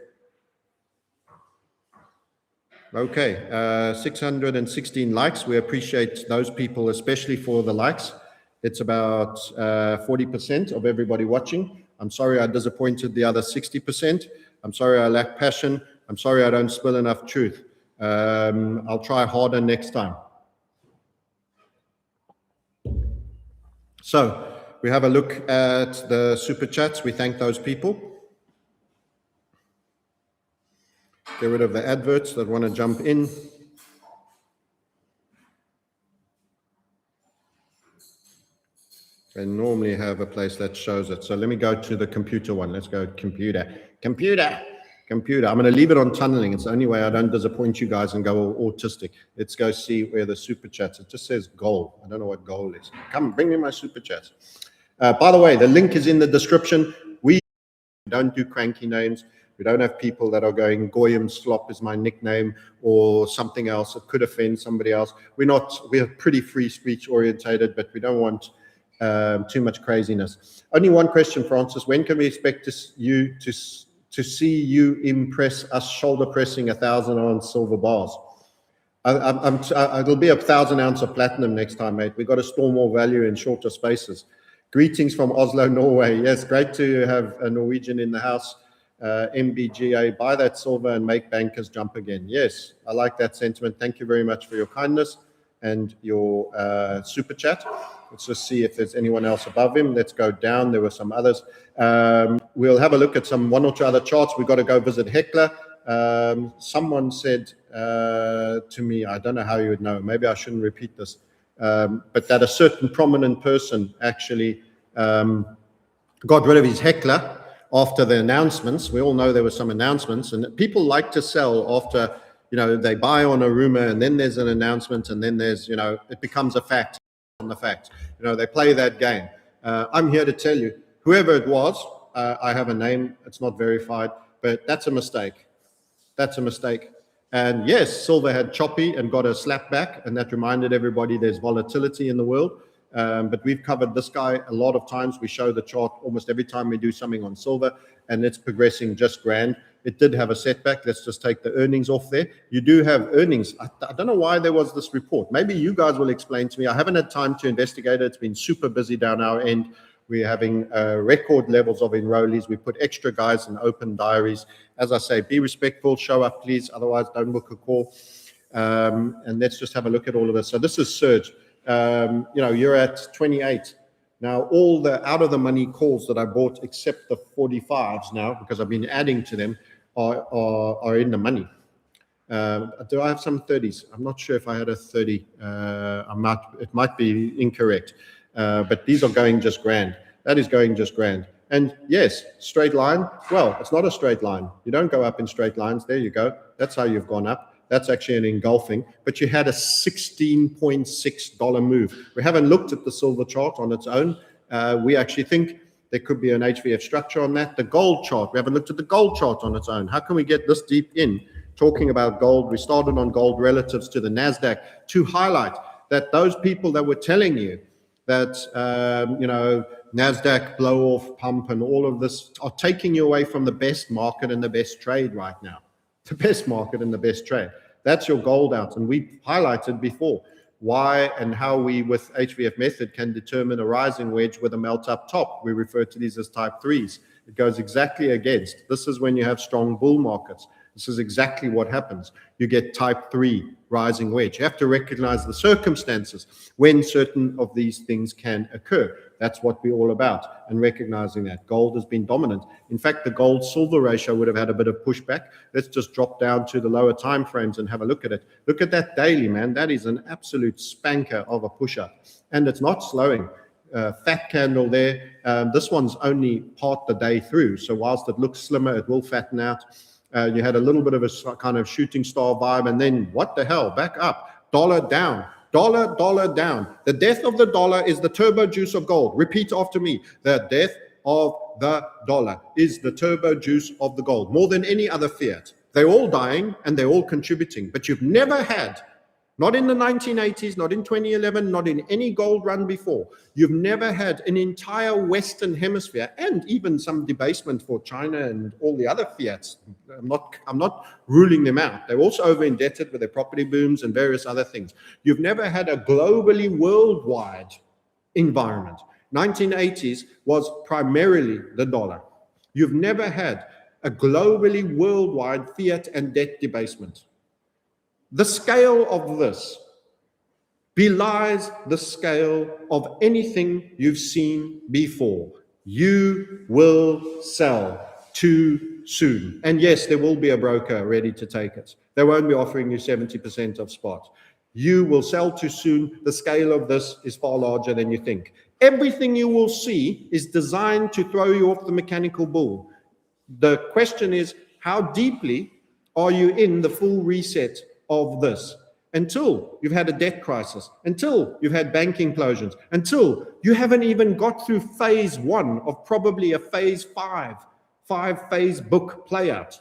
Okay, 616 likes. We appreciate those people, especially for the likes. It's about 40% of everybody watching. I'm sorry I disappointed the other 60%. I'm sorry I lack passion. I'm sorry I don't spill enough truth. I'll try harder next time. So we have a look at the super chats. We thank those people. Get rid of the adverts that want to jump in. They normally have a place that shows it. So let me go to the computer one. Let's go computer. I'm going to leave it on tunneling. It's the only way I don't disappoint you guys and go all autistic. Let's go see where the super chats. It just says goal. I don't know what goal is. Come, bring me my super chats. By the way, the link is in the description. We don't do cranky names. We don't have people that are going, Goyim Slop is my nickname, or something else. It could offend somebody else. We're pretty free speech orientated, but we don't want too much craziness. Only one question, Francis. When can we expect to see you impress us shoulder pressing 1,000-ounce silver bars? It'll be 1,000 ounce of platinum next time, mate. We've got to store more value in shorter spaces. Greetings from Oslo, Norway. Yes, great to have a Norwegian in the house. MBGA, buy that silver and make bankers jump again. Yes, I like that sentiment. Thank you very much for your kindness and your super chat. Let's just see if there's anyone else above him. Let's go down. There were some others. We'll have a look at one or two other charts. We've got to go visit Heckler. Someone said to me, I don't know how you would know, maybe I shouldn't repeat this, but that a certain prominent person actually got rid of his Heckler after the announcements. We all know there were some announcements, and people like to sell after, they buy on a rumor, and then there's an announcement, and then there's, it becomes a fact on the fact. They play that game. I'm here to tell you, whoever it was, I have a name, it's not verified, but that's a mistake. That's a mistake. And yes, silver had choppy and got a slap back, and that reminded everybody there's volatility in the world. But we've covered this guy a lot of times. We show the chart almost every time we do something on silver, and it's progressing just grand. It did have a setback. Let's just take the earnings off there. You do have earnings. I don't know why there was this report. Maybe you guys will explain to me. I haven't had time to investigate it. It's been super busy down our end. We're having record levels of enrollees. We put extra guys in open diaries. As I say, be respectful, show up, please. Otherwise, don't book a call. And let's just have a look at all of this. So this is surge. You're at 28. Now, all the out of the money calls that I bought, except the 45s now, because I've been adding to them, are in the money. Do I have some 30s? I'm not sure if I had a 30. It might be incorrect. But these are going just grand. That is going just grand. And yes, straight line. Well, it's not a straight line. You don't go up in straight lines. There you go. That's how you've gone up. That's actually an engulfing. But you had a $16.6 move. We haven't looked at the silver chart on its own. We actually think there could be an HVF structure on that. The gold chart, we haven't looked at the gold chart on its own. How can we get this deep in? Talking about gold, we started on gold relatives to the NASDAQ to highlight that those people that were telling you that, NASDAQ blow off pump and all of this are taking you away from the best market and the best trade right now. The best market and the best trade. That's your gold out. And we highlighted before why and how we, with HVF method, can determine a rising wedge with a melt up top. We refer to these as type 3s. It goes exactly against. This is when you have strong bull markets. This is exactly what happens. You get type 3 rising wedge. You have to recognize the circumstances when certain of these things can occur. That's what we're all about, and recognizing that. Gold has been dominant. In fact, the gold-silver ratio would have had a bit of pushback. Let's just drop down to the lower time frames and have a look at it. Look at that daily, man. That is an absolute spanker of a push-up, and it's not slowing. Fat candle there. This one's only part the day through, so whilst it looks slimmer, it will fatten out. You had a little bit of a kind of shooting star vibe, and then what the hell? Back up. Dollar down. Dollar down. The death of the dollar is the turbo juice of gold. Repeat after me. The death of the dollar is the turbo juice of the gold. More than any other fiat. They're all dying and they're all contributing. But you've never had, not in the 1980s, not in 2011, not in any gold run before, you've never had an entire Western hemisphere, and even some debasement for China and all the other fiats. I'm not ruling them out. They're also over indebted with their property booms and various other things. You've never had a globally worldwide environment. 1980s was primarily the dollar. You've never had a globally worldwide fiat and debt debasement. The scale of this belies the scale of anything you've seen before. You will sell too soon. And yes, there will be a broker ready to take it. They won't be offering you 70% of spot. You will sell too soon. The scale of this is far larger than you think. Everything you will see is designed to throw you off the mechanical bull. The question is, how deeply are you in the full reset of this? Until you've had a debt crisis, until you've had bank implosions, until you haven't even got through phase 1 of probably a phase 5-phase book playout.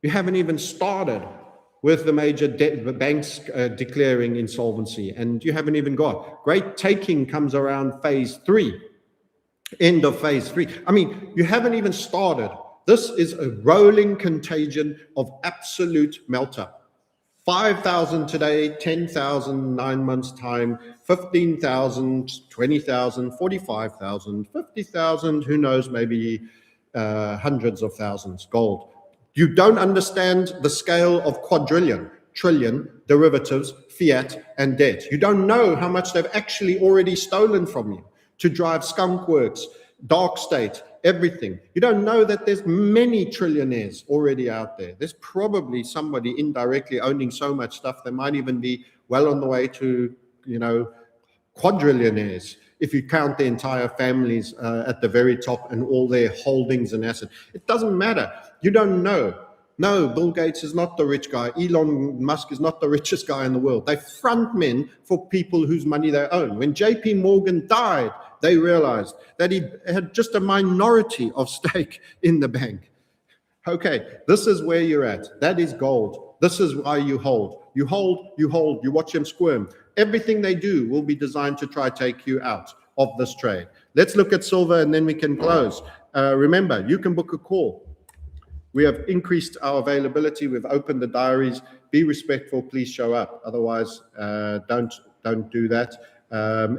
You haven't even started with the major banks declaring insolvency, and you haven't even got. Great taking comes around phase 3, end of phase 3. I mean, you haven't even started. This is a rolling contagion of absolute melt-up. 5,000 today, 10,000 9 months time, 15,000, 20,000, 45,000, 50,000, who knows, maybe hundreds of thousands gold. You don't understand the scale of quadrillion, trillion, derivatives, fiat, and debt. You don't know how much they've actually already stolen from you to drive skunkworks, dark state, everything. You don't know that there's many trillionaires already out there. There's probably somebody indirectly owning so much stuff they might even be well on the way to, quadrillionaires, if you count the entire families at the very top and all their holdings and assets. It doesn't matter. You don't know. No, Bill Gates is not the rich guy. Elon Musk is not the richest guy in the world. They're front men for people whose money they own. When JP Morgan died, they realized that he had just a minority of stake in the bank. Okay, this is where you're at. That is gold. This is why you hold. You hold, you hold, you watch them squirm. Everything they do will be designed to try to take you out of this trade. Let's look at silver and then we can close. Remember, you can book a call. We have increased our availability. We've opened the diaries. Be respectful. Please show up. Otherwise, don't do that.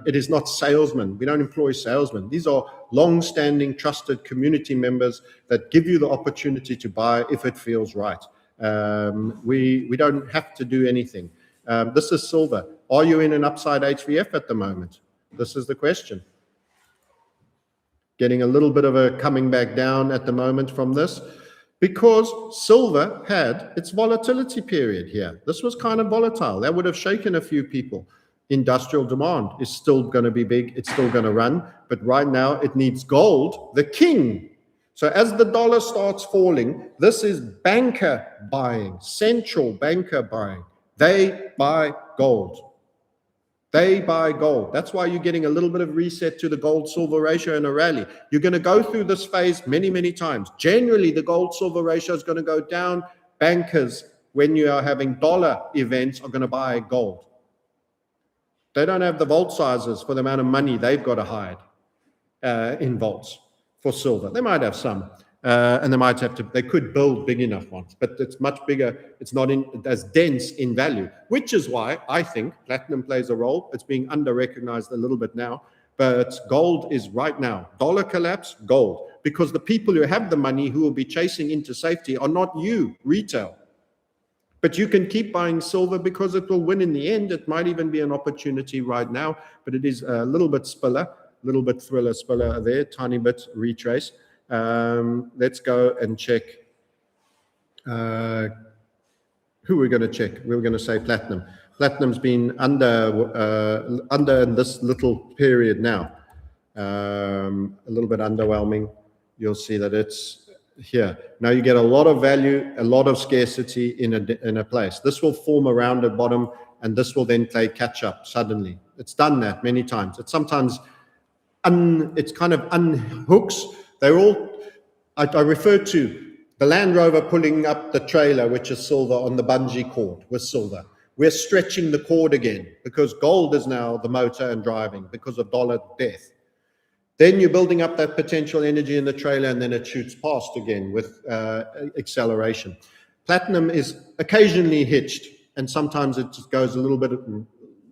It is not salesmen. We don't employ salesmen. These are long-standing, trusted community members that give you the opportunity to buy if it feels right. We don't have to do anything. This is silver. Are you in an upside HVF at the moment? This is the question. Getting a little bit of a coming back down at the moment from this, because silver had its volatility period here. This was kind of volatile. That would have shaken a few people. Industrial demand is still going to be big. It's still going to run. But right now, it needs gold, the king. So as the dollar starts falling, this is banker buying, central banker buying. They buy gold. They buy gold. That's why you're getting a little bit of reset to the gold-silver ratio in a rally. You're going to go through this phase many, many times. Generally, the gold-silver ratio is going to go down. Bankers, when you are having dollar events, are going to buy gold. They don't have the vault sizes for the amount of money they've got to hide in vaults for silver. They might have some, and they could build big enough ones, but it's much bigger. It's not as dense in value, which is why I think platinum plays a role. It's being under-recognized a little bit now, but gold is right now. Dollar collapse, gold, because the people who have the money who will be chasing into safety are not you, retail. But you can keep buying silver because it will win in the end. It might even be an opportunity right now, but it is a little bit spiller, a little bit thriller spiller there, tiny bit retrace. Let's go and check who we're going to check. We're going to say platinum. Platinum's been under in this little period now. A little bit underwhelming. You'll see that it's here. Now you get a lot of value, a lot of scarcity in a place. This will form a rounded bottom, and this will then play catch up suddenly. It's done that many times. It's sometimes it's kind of unhooks. They're all. I refer to the Land Rover pulling up the trailer, which is silver, on the bungee cord with silver. We're stretching the cord again because gold is now the motor and driving because of dollar death. Then you're building up that potential energy in the trailer, and then it shoots past again with acceleration. Platinum is occasionally hitched, and sometimes it just goes a little bit,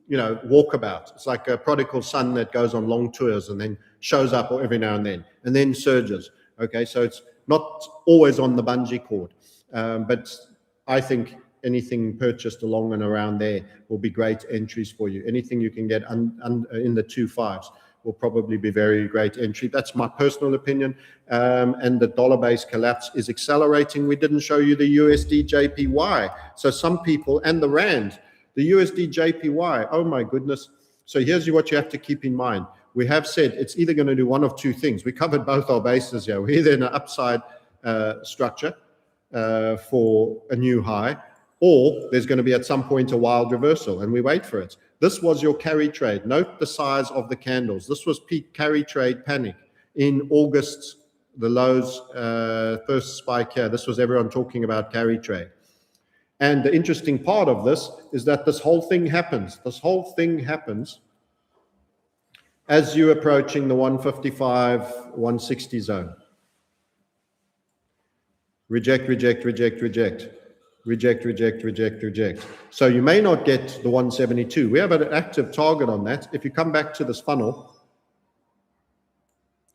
walkabout. It's like a prodigal son that goes on long tours and then shows up every now and then surges. Okay, so it's not always on the bungee cord, but I think anything purchased along and around there will be great entries for you. Anything you can get in the 2.5s. Will probably be very great entry. That's my personal opinion. And the dollar-based collapse is accelerating. We didn't show you the USD JPY. So some people, and the Rand, the USD JPY, oh my goodness, So here's what you have to keep in mind. We have said it's either going to do one of two things. We covered both our bases here. We're either in an upside structure for a new high, or there's going to be at some point a wild reversal, and we wait for it. This was your carry trade. Note the size of the candles. This was peak carry trade panic in August, the lows, first spike here. This was everyone talking about carry trade. And the interesting part of this is that this whole thing happens. This whole thing happens as you're approaching the 155, 160 zone. Reject, reject, reject, reject. Reject, reject, reject, reject. So you may not get the 172. We have an active target on that. If you come back to this funnel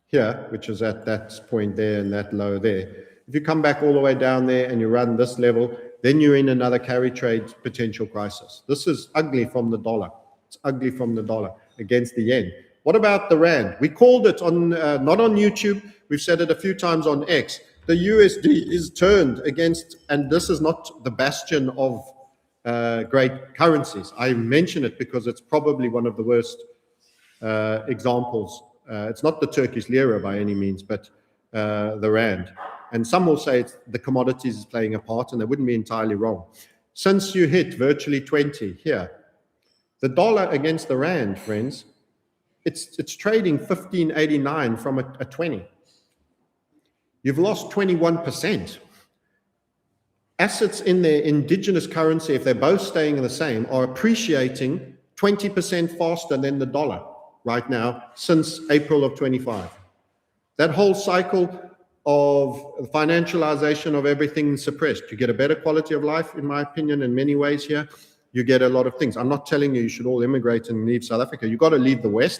here, which is at that point there and that low there, if you come back all the way down there and you run this level, then you're in another carry trade potential crisis. This is ugly from the dollar. It's ugly from the dollar against the yen. What about the rand? We called it on, not on YouTube. We've said it a few times on X. The USD is turned against, and this is not the bastion of great currencies. I mention it because it's probably one of the worst examples. It's not the Turkish lira by any means, but the rand. And some will say it's the commodities is playing a part, and they wouldn't be entirely wrong. Since you hit virtually 20 here, the dollar against the rand, friends, it's trading 15.89 from a 20. You've lost 21%. Assets in their indigenous currency, if they're both staying the same, are appreciating 20% faster than the dollar right now since April of 25. That whole cycle of financialization of everything suppressed. You get a better quality of life, in my opinion, in many ways here. You get a lot of things. I'm not telling you should all immigrate and leave South Africa. You've got to leave the West.